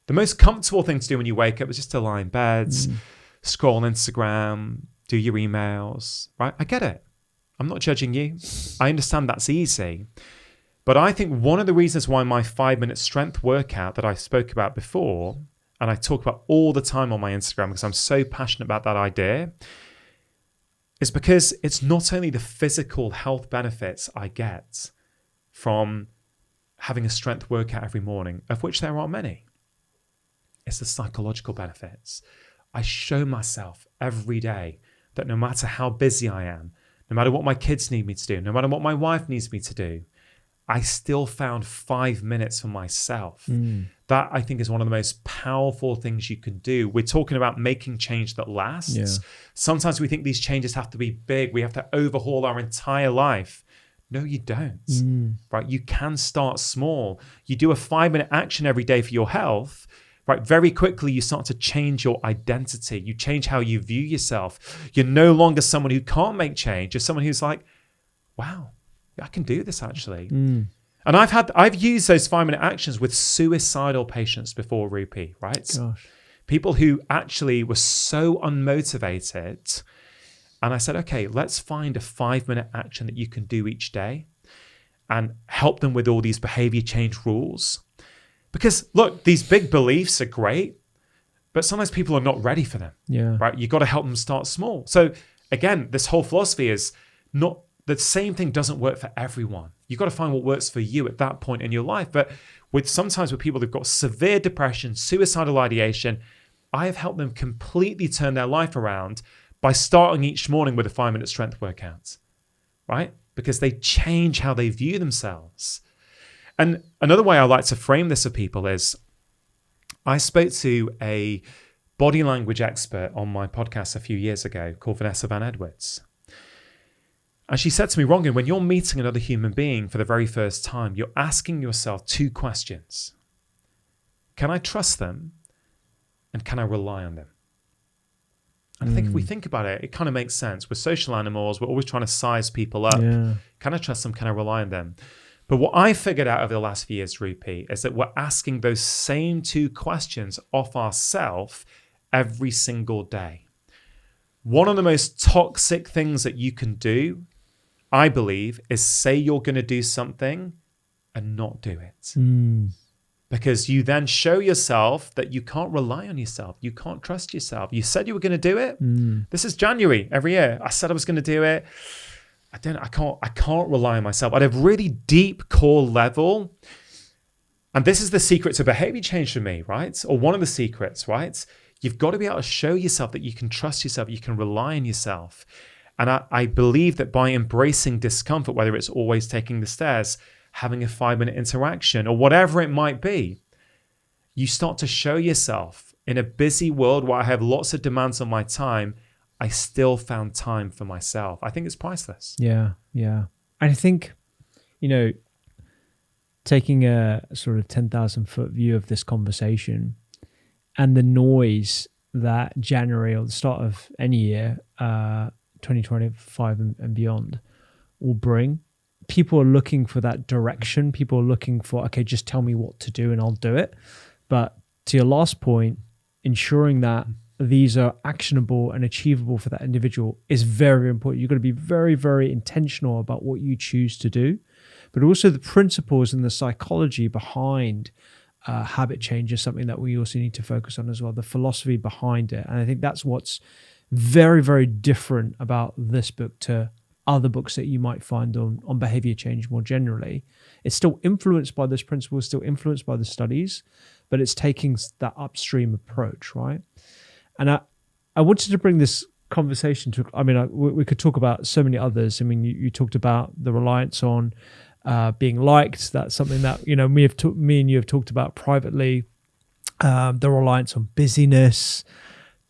[SPEAKER 2] The most comfortable thing to do when you wake up is just to lie in bed, scroll on Instagram, do your emails, right? I get it. I'm not judging you. I understand that's easy. But I think one of the reasons why my 5-minute strength workout that I spoke about before, and I talk about all the time on my Instagram because I'm so passionate about that idea, is because it's not only the physical health benefits I get from having a strength workout every morning, of which there are many. It's the psychological benefits. I show myself every day that no matter how busy I am, no matter what my kids need me to do, no matter what my wife needs me to do, I still found 5 minutes for myself. That I think is one of the most powerful things you can do. We're talking about making change that lasts.
[SPEAKER 1] Yeah.
[SPEAKER 2] Sometimes we think these changes have to be big. We have to overhaul our entire life. No, you don't, right? You can start small. You do a 5-minute action every day for your health, right? Very quickly, you start to change your identity. You change how you view yourself. You're no longer someone who can't make change. You're someone who's like, wow, I can do this actually. And I've used those 5-minute actions with suicidal patients before, Rupi, right?
[SPEAKER 1] Gosh.
[SPEAKER 2] People who actually were so unmotivated. And I said, okay, let's find a 5-minute action that you can do each day and help them with all these behavior change rules. Because look, these big beliefs are great, but sometimes people are not ready for them, right? You've got to help them start small. So again, this whole philosophy is not the same thing doesn't work for everyone. You've got to find what works for you at that point in your life. But sometimes with people who've got severe depression, suicidal ideation, I have helped them completely turn their life around by starting each morning with a 5-minute strength workout, right? Because they change how they view themselves. And another way I like to frame this for people is I spoke to a body language expert on my podcast a few years ago called Vanessa Van Edwards. And she said to me, Rangan, when you're meeting another human being for the very first time, you're asking yourself 2 questions. Can I trust them? And can I rely on them? And I think if we think about it, it kind of makes sense. We're social animals. We're always trying to size people up.
[SPEAKER 1] Yeah.
[SPEAKER 2] Can I trust them? Can I rely on them? But what I figured out over the last few years, Rupi, is that we're asking those same 2 questions of ourselves every single day. One of the most toxic things that you can do, I believe, is say you're going to do something and not do it. Because you then show yourself that you can't rely on yourself. You can't trust yourself. You said you were going to do it. This is January every year. I said I was going to do it. I can't rely on myself at a really deep core level. And this is the secret to behavior change for me, right? Or one of the secrets, right? You've got to be able to show yourself that you can trust yourself, you can rely on yourself. And I believe that by embracing discomfort, whether it's always taking the stairs, having a 5-minute interaction, or whatever it might be, you start to show yourself in a busy world where I have lots of demands on my time, I still found time for myself. I think it's priceless.
[SPEAKER 1] Yeah. I think, taking a sort of 10,000 foot view of this conversation and the noise that January or the start of any year, 2025 and beyond, will bring. People are looking for that direction. People are looking for, okay, just tell me what to do and I'll do it. But to your last point, ensuring that these are actionable and achievable for that individual is very, very important. You've got to be very, very intentional about what you choose to do, but also the principles and the psychology behind habit change is something that we also need to focus on as well, the philosophy behind it. And I think that's what's very, very different about this book to other books that you might find on behavior change more generally. It's still influenced by this principle, still influenced by the studies, but it's taking that upstream approach, right? And I wanted to bring this conversation to, we could talk about so many others. I mean, you talked about the reliance on being liked. That's something that, me and you have talked about privately. The reliance on busyness.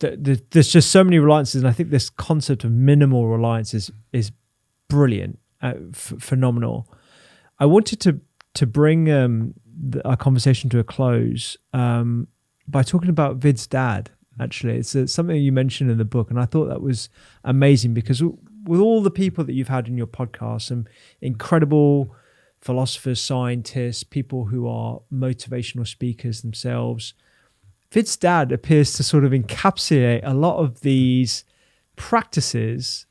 [SPEAKER 1] There's just so many reliances. And I think this concept of minimal reliance is brilliant, phenomenal. I wanted to bring our conversation to a close by talking about Vid's dad. Actually, it's something you mentioned in the book, and I thought that was amazing because with all the people that you've had in your podcast, some incredible philosophers, scientists, people who are motivational speakers themselves, Vid's dad appears to sort of encapsulate a lot of these practices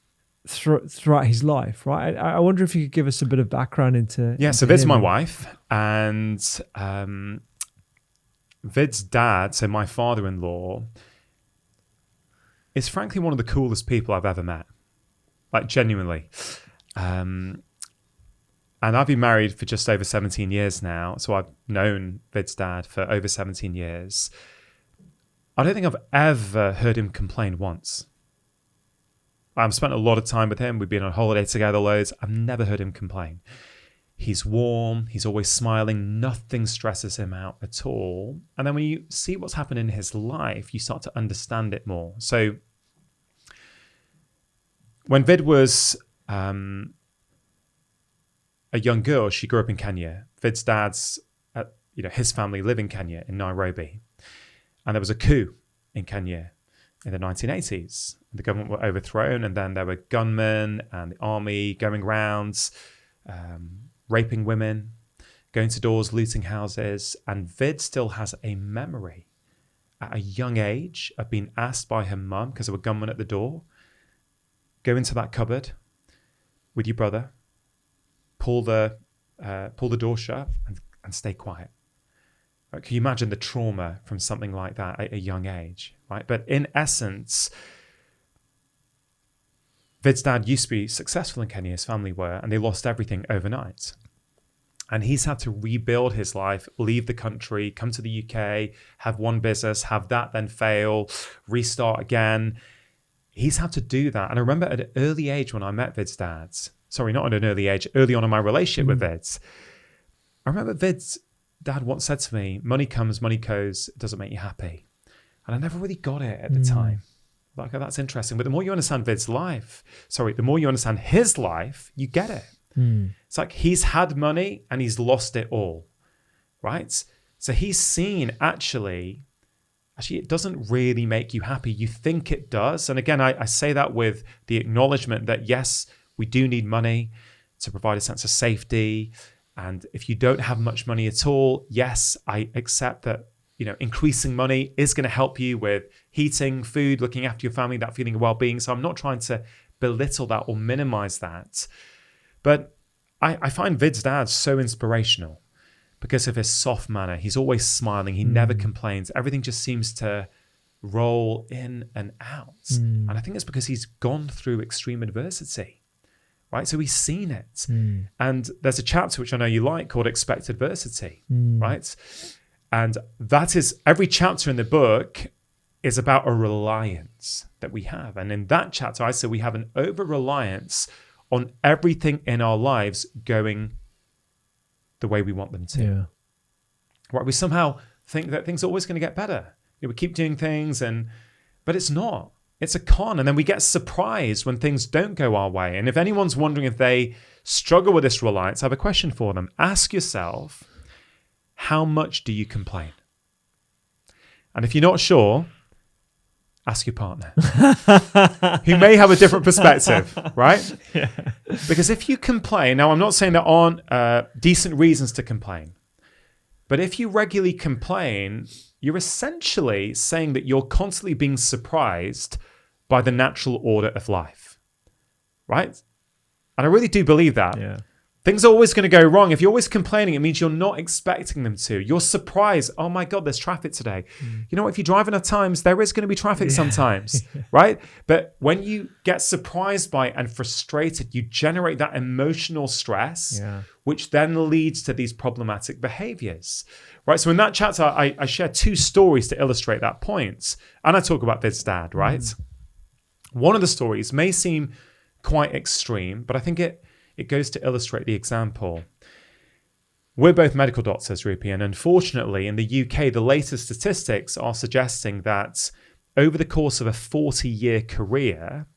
[SPEAKER 1] throughout his life, right? I wonder if you could give us a bit of background into...
[SPEAKER 2] Yeah, so Vid's my wife, and Vid's dad, so my father-in-law, is frankly one of the coolest people I've ever met. Like, genuinely. And I've been married for just over 17 years now, so I've known Vid's dad for over 17 years. I don't think I've ever heard him complain once. I've spent a lot of time with him. We've been on holiday together loads. I've never heard him complain. He's warm. He's always smiling. Nothing stresses him out at all. And then when you see what's happened in his life, you start to understand it more. So when Vid was a young girl, she grew up in Kenya. Vid's dad's, his family live in Kenya, in Nairobi. And there was a coup in Kenya in the 1980s. The government were overthrown, and then there were gunmen and the army going around, raping women, going to doors, looting houses. And Vid still has a memory at a young age of being asked by her mum, because there were gunmen at the door, go into that cupboard with your brother, pull the door shut and stay quiet. Right? Can you imagine the trauma from something like that at a young age, right? But in essence, Vid's dad used to be successful in Kenya, his family were, and they lost everything overnight. And he's had to rebuild his life, leave the country, come to the UK, have one business, have that then fail, restart again. He's had to do that. And I remember at an early age when I met Vid's dad, sorry, not at an early age, early on in my relationship with Vid's, I remember Vid's dad once said to me, money comes, money goes, it doesn't make you happy. And I never really got it at the time. Like, oh, that's interesting. But the more you understand the more you understand his life, you get it. It's like he's had money and he's lost it all, right? So he's seen actually, it doesn't really make you happy. You think it does. And again, I say that with the acknowledgement that, yes, we do need money to provide a sense of safety. And if you don't have much money at all, yes, I accept that, increasing money is going to help you with heating, food, looking after your family, that feeling of well-being. So I'm not trying to belittle that or minimize that. But I find Vid's dad so inspirational because of his soft manner. He's always smiling. He never complains. Everything just seems to roll in and out. And I think it's because he's gone through extreme adversity, right? So he's seen it. And there's a chapter which I know you like called Expect Adversity, right? And that is, every chapter in the book is about a reliance that we have. And in that chapter, I say we have an over-reliance on everything in our lives going the way we want them to.
[SPEAKER 1] Yeah.
[SPEAKER 2] Right? We somehow think that things are always going to get better. We keep doing things, but it's not. It's a con. And then we get surprised when things don't go our way. And if anyone's wondering if they struggle with this reliance, I have a question for them. Ask yourself, how much do you complain? And if you're not sure, ask your partner, who may have a different perspective, right?
[SPEAKER 1] Yeah.
[SPEAKER 2] Because if you complain, now I'm not saying there aren't decent reasons to complain, but if you regularly complain, you're essentially saying that you're constantly being surprised by the natural order of life, right? And I really do believe that.
[SPEAKER 1] Yeah.
[SPEAKER 2] Things are always going to go wrong. If you're always complaining, it means you're not expecting them to. You're surprised. Oh my God, there's traffic today. You know what? If you drive enough times, there is going to be traffic sometimes, right? But when you get surprised by it and frustrated, you generate that emotional stress, which then leads to these problematic behaviors, right? So in that chapter, I share two stories to illustrate that point. And I talk about Vid's dad, right? One of the stories may seem quite extreme, but I think it goes to illustrate the example. We're both medical doctors, Rupi, and unfortunately in the UK, the latest statistics are suggesting that over the course of a 40-year career,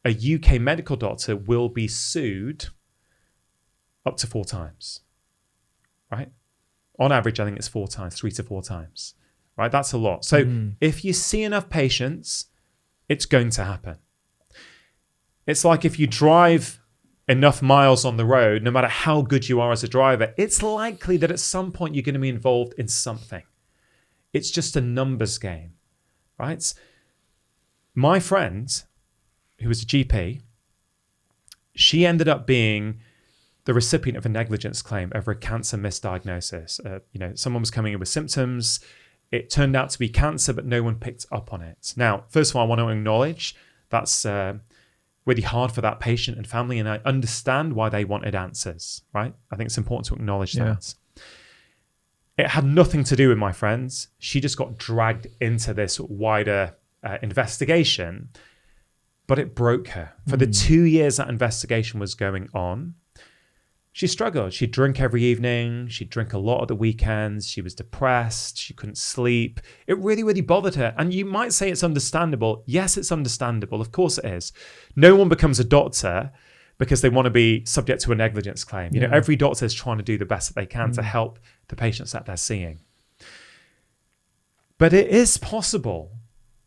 [SPEAKER 2] a UK medical doctor will be sued up to 4 times, right? On average, I think it's 4 times, 3 to 4 times, right? That's a lot. So if you see enough patients, it's going to happen. It's like if you drive enough miles on the road, no matter how good you are as a driver, it's likely that at some point you're going to be involved in something. It's just a numbers game, right? My friend, who was a GP, she ended up being the recipient of a negligence claim over a cancer misdiagnosis. Someone was coming in with symptoms. It turned out to be cancer, but no one picked up on it. Now, first of all, I want to acknowledge that's really hard for that patient and family, and I understand why they wanted answers, right? I think it's important to acknowledge that. It had nothing to do with my friends. She just got dragged into this wider investigation, but it broke her. For the 2 years that investigation was going on, she struggled. She'd drink every evening. She'd drink a lot at the weekends. She was depressed. She couldn't sleep. It really, really bothered her. And you might say it's understandable. Yes, it's understandable. Of course it is. No one becomes a doctor because they want to be subject to a negligence claim. Every doctor is trying to do the best that they can to help the patients that they're seeing. But it is possible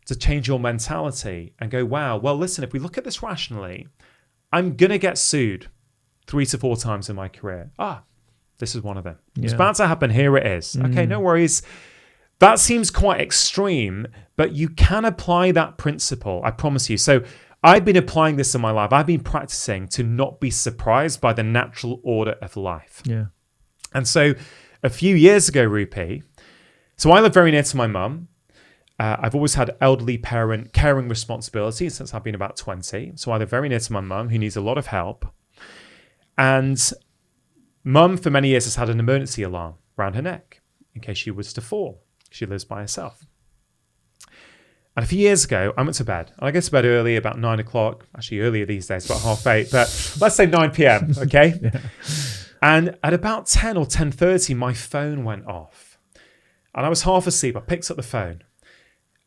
[SPEAKER 2] to change your mentality and go, wow, well, listen, if we look at this rationally, I'm going to get sued 3 to 4 times in my career. This is one of them. It's about to happen. Here it is. Okay, no worries. That seems quite extreme, but you can apply that principle. I promise you. So I've been applying this in my life. I've been practicing to not be surprised by the natural order of life.
[SPEAKER 1] Yeah.
[SPEAKER 2] And so a few years ago, Rupi, so I live very near to my mum. I've always had elderly parent caring responsibility since I've been about 20. So I live very near to my mum, who needs a lot of help. And mum, for many years, has had an emergency alarm around her neck in case she was to fall. She lives by herself. And a few years ago, I went to bed. I go to bed early, about 9 o'clock. Actually, earlier these days, about 8:30. But let's say 9 p.m., okay? And at about 10 or 10:30, my phone went off. And I was half asleep. I picked up the phone.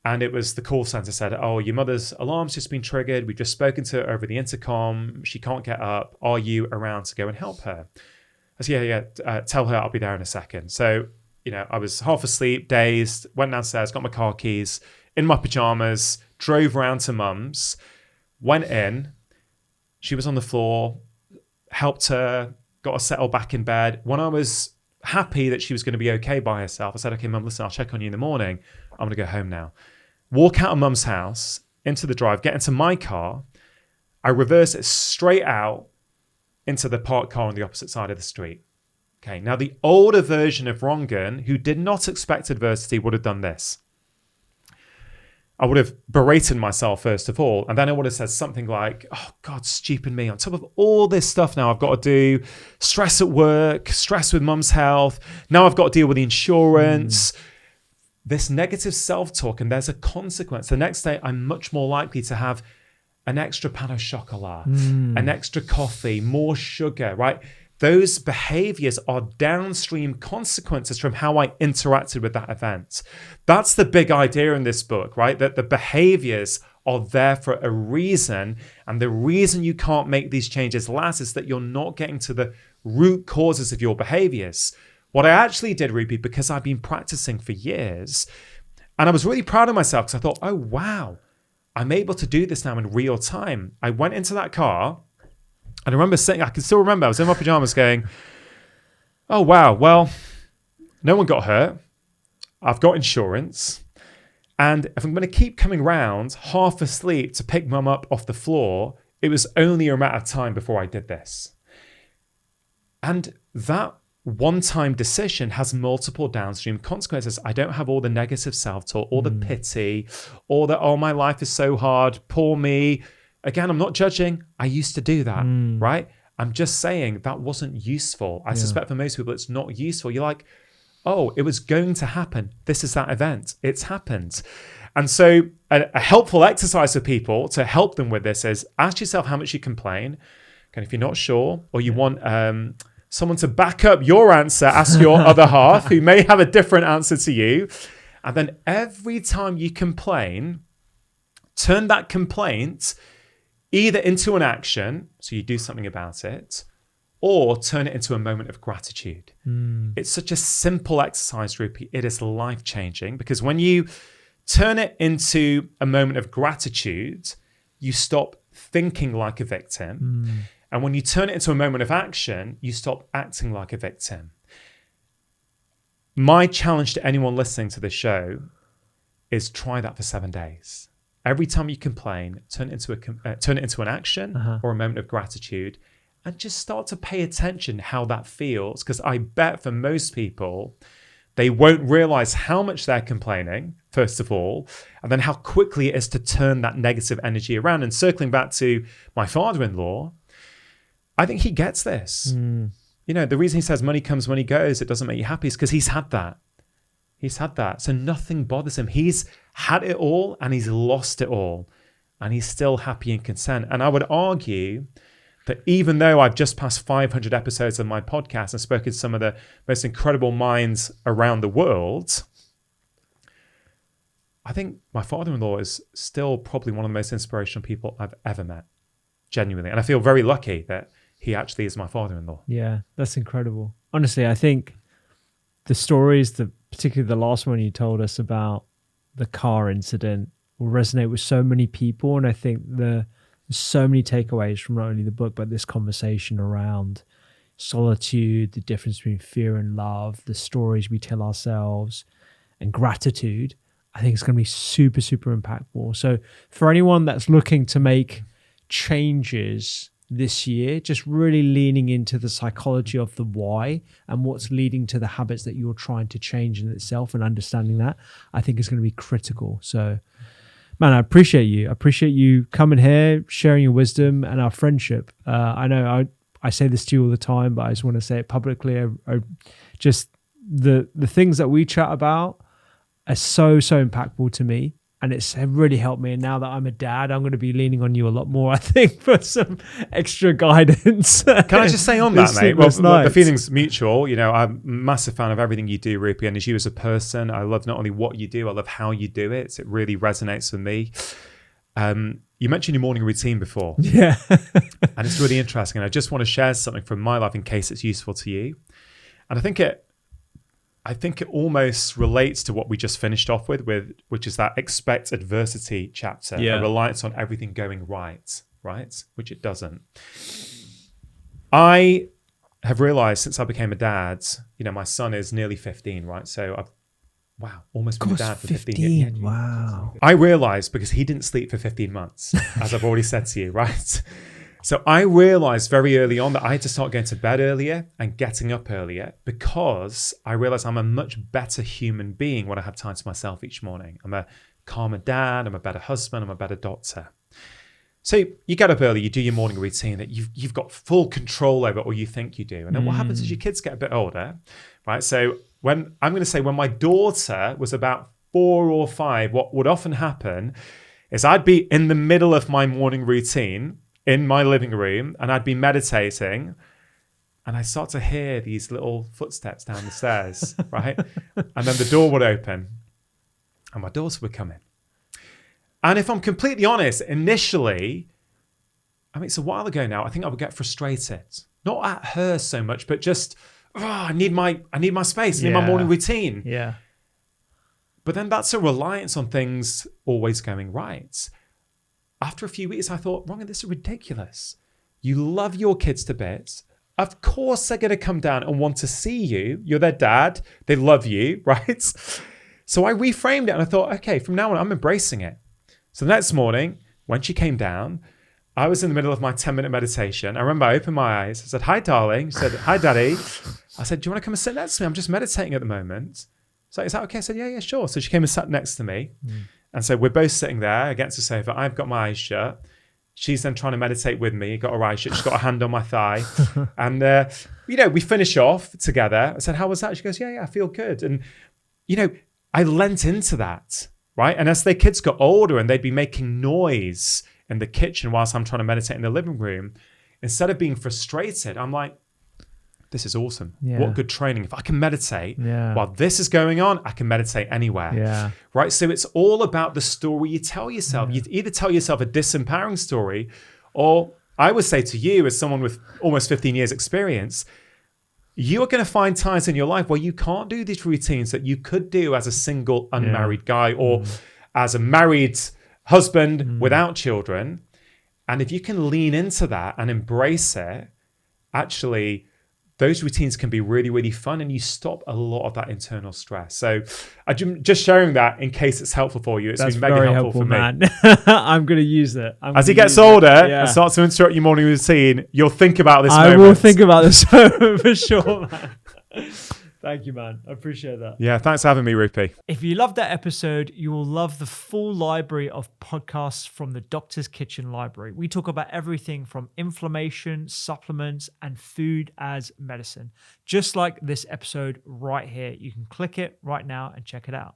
[SPEAKER 2] And it was the call center said, oh, your mother's alarm's just been triggered. We've just spoken to her over the intercom. She can't get up. Are you around to go and help her? I said, tell her I'll be there in a second. So, I was half asleep, dazed, went downstairs, got my car keys, in my pajamas, drove round to mum's, went in. She was on the floor, helped her, got her settled back in bed. When I was happy that she was going to be okay by herself, I said, okay, mum, listen, I'll check on you in the morning. I'm going to go home now. Walk out of mum's house, into the drive, get into my car. I reverse it straight out into the parked car on the opposite side of the street. Okay, now the older version of Rangan, who did not expect adversity, would have done this. I would have berated myself first of all, and then I would have said something like, oh God, stupid me. On top of all this stuff now I've got to do, stress at work, stress with mum's health. Now I've got to deal with the insurance. This negative self-talk, and there's a consequence. The next day, I'm much more likely to have an extra pan of chocolate, an extra coffee, more sugar, right? Those behaviors are downstream consequences from how I interacted with that event. That's the big idea in this book, right? That the behaviors are there for a reason. And the reason you can't make these changes last is that you're not getting to the root causes of your behaviors. What I actually did, Rupi, because I've been practicing for years, and I was really proud of myself because I thought, oh, wow, I'm able to do this now in real time. I went into that car, and I can still remember, I was in my pajamas going, oh, wow, well, no one got hurt. I've got insurance. And if I'm going to keep coming round half asleep to pick mum up off the floor, it was only a matter of time before I did this. And that one-time decision has multiple downstream consequences. I don't have all the negative self-talk, all the pity, all the, oh, my life is so hard, poor me. Again, I'm not judging. I used to do that, right? I'm just saying that wasn't useful. I suspect for most people, it's not useful. You're like, oh, it was going to happen. This is that event. It's happened. And so a helpful exercise for people to help them with this is ask yourself how much you complain. And if you're not sure, or you want someone to back up your answer, ask your other half who may have a different answer to you. And then every time you complain, turn that complaint either into an action, so you do something about it, or turn it into a moment of gratitude. It's such a simple exercise, Rupi. It is life-changing, because when you turn it into a moment of gratitude, you stop thinking like a victim. And when you turn it into a moment of action, you stop acting like a victim. My challenge to anyone listening to this show is try that for 7 days. Every time you complain, turn it into an action or a moment of gratitude, and just start to pay attention how that feels. Because I bet for most people, they won't realize how much they're complaining, first of all, and then how quickly it is to turn that negative energy around. And circling back to my father-in-law, I think he gets this. You know, the reason he says money comes, money goes, it doesn't make you happy, is because he's had that. He's had that. So nothing bothers him. He's had it all and he's lost it all. And he's still happy and content. And I would argue that even though I've just passed 500 episodes of my podcast and spoken to some of the most incredible minds around the world, I think my father-in-law is still probably one of the most inspirational people I've ever met, genuinely. And I feel very lucky that he actually is my father-in-law.
[SPEAKER 1] Yeah, that's incredible. Honestly, I think the stories, particularly the last one you told us about the car incident, will resonate with so many people. And I think there's so many takeaways from not only the book, but this conversation around solitude, the difference between fear and love, the stories we tell ourselves, and gratitude. I think it's going to be super, super impactful. So for anyone that's looking to make changes this year, just really leaning into the psychology of the why and what's leading to the habits that you're trying to change in itself, and understanding that, I think is going to be critical. So, man, I appreciate you. I appreciate you coming here, sharing your wisdom and our friendship. I know I say this to you all the time, but I just want to say it publicly. I just the things that we chat about are so impactful to me. And it's really helped me. And now that I'm a dad, I'm going to be leaning on you a lot more, I think, for some extra guidance.
[SPEAKER 2] Can I just say on that, mate? Well, the feeling's mutual. You know, I'm a massive fan of everything you do, Rupi. And as you as a person, I love not only what you do, I love how you do it. It really resonates with me. You mentioned your morning routine before.
[SPEAKER 1] Yeah.
[SPEAKER 2] And it's really interesting. And I just want to share something from my life in case it's useful to you. And I think it almost relates to what we just finished off with, which is that expect adversity chapter, a reliance on everything going right, which it doesn't. I have realized since I became a dad, you know, my son is nearly 15, right? So I've, almost been a dad for 15 years.
[SPEAKER 1] Wow.
[SPEAKER 2] I realized, because he didn't sleep for 15 months, as I've already said to you, right? So I realized very early on that I had to start going to bed earlier and getting up earlier, because I realized I'm a much better human being when I have time to myself each morning. I'm a calmer dad, I'm a better husband, I'm a better doctor. So you get up early, you do your morning routine that you've got full control over, or you think you do. And then what happens is your kids get a bit older, right? So when my daughter was about 4 or 5, what would often happen is I'd be in the middle of my morning routine in my living room, and I'd be meditating, and I start to hear these little footsteps down the stairs, right? And then the door would open, and my daughter would come in. And if I'm completely honest, initially, I mean, it's a while ago now, I think I would get frustrated. Not at her so much, but just, I need my space, I need my morning routine.
[SPEAKER 1] Yeah.
[SPEAKER 2] But then that's a reliance on things always going right. After a few weeks, I thought, Rangan, this is ridiculous. You love your kids to bits. Of course, they're going to come down and want to see you. You're their dad. They love you, right? So I reframed it, and I thought, okay, from now on, I'm embracing it. So the next morning, when she came down, I was in the middle of my 10-minute meditation. I remember I opened my eyes. I said, hi, darling. She said, hi, daddy. I said, do you want to come and sit next to me? I'm just meditating at the moment. So is that okay? I said, yeah, sure. So she came and sat next to me. And so we're both sitting there against the sofa. I've got my eyes shut. She's then trying to meditate with me. Got her eyes shut. She's got a hand on my thigh. And, we finish off together. I said, how was that? She goes, yeah, I feel good. And, I lent into that, right? And as their kids got older and they'd be making noise in the kitchen whilst I'm trying to meditate in the living room, instead of being frustrated, I'm like, this is awesome. Yeah. What good training. If I can meditate while this is going on, I can meditate anywhere.
[SPEAKER 1] Yeah.
[SPEAKER 2] Right? So it's all about the story you tell yourself. You either tell yourself a disempowering story, Or I would say to you, as someone with almost 15 years experience, you are going to find times in your life where you can't do these routines that you could do as a single unmarried guy or as a married husband without children. And if you can lean into that and embrace it, actually, those routines can be really, really fun, and you stop a lot of that internal stress. So I'm just sharing that in case it's helpful for you. It's been mega helpful for me.
[SPEAKER 1] Man. I'm going to use it.
[SPEAKER 2] As he gets older and starts to interrupt your morning routine, you'll think about this moment.
[SPEAKER 1] I will think about this moment for sure, man. Thank you, man. I appreciate that.
[SPEAKER 2] Yeah, thanks for having me, Rupi.
[SPEAKER 1] If you loved that episode, you will love the full library of podcasts from the Doctor's Kitchen Library. We talk about everything from inflammation, supplements, and food as medicine. Just like this episode right here. You can click it right now and check it out.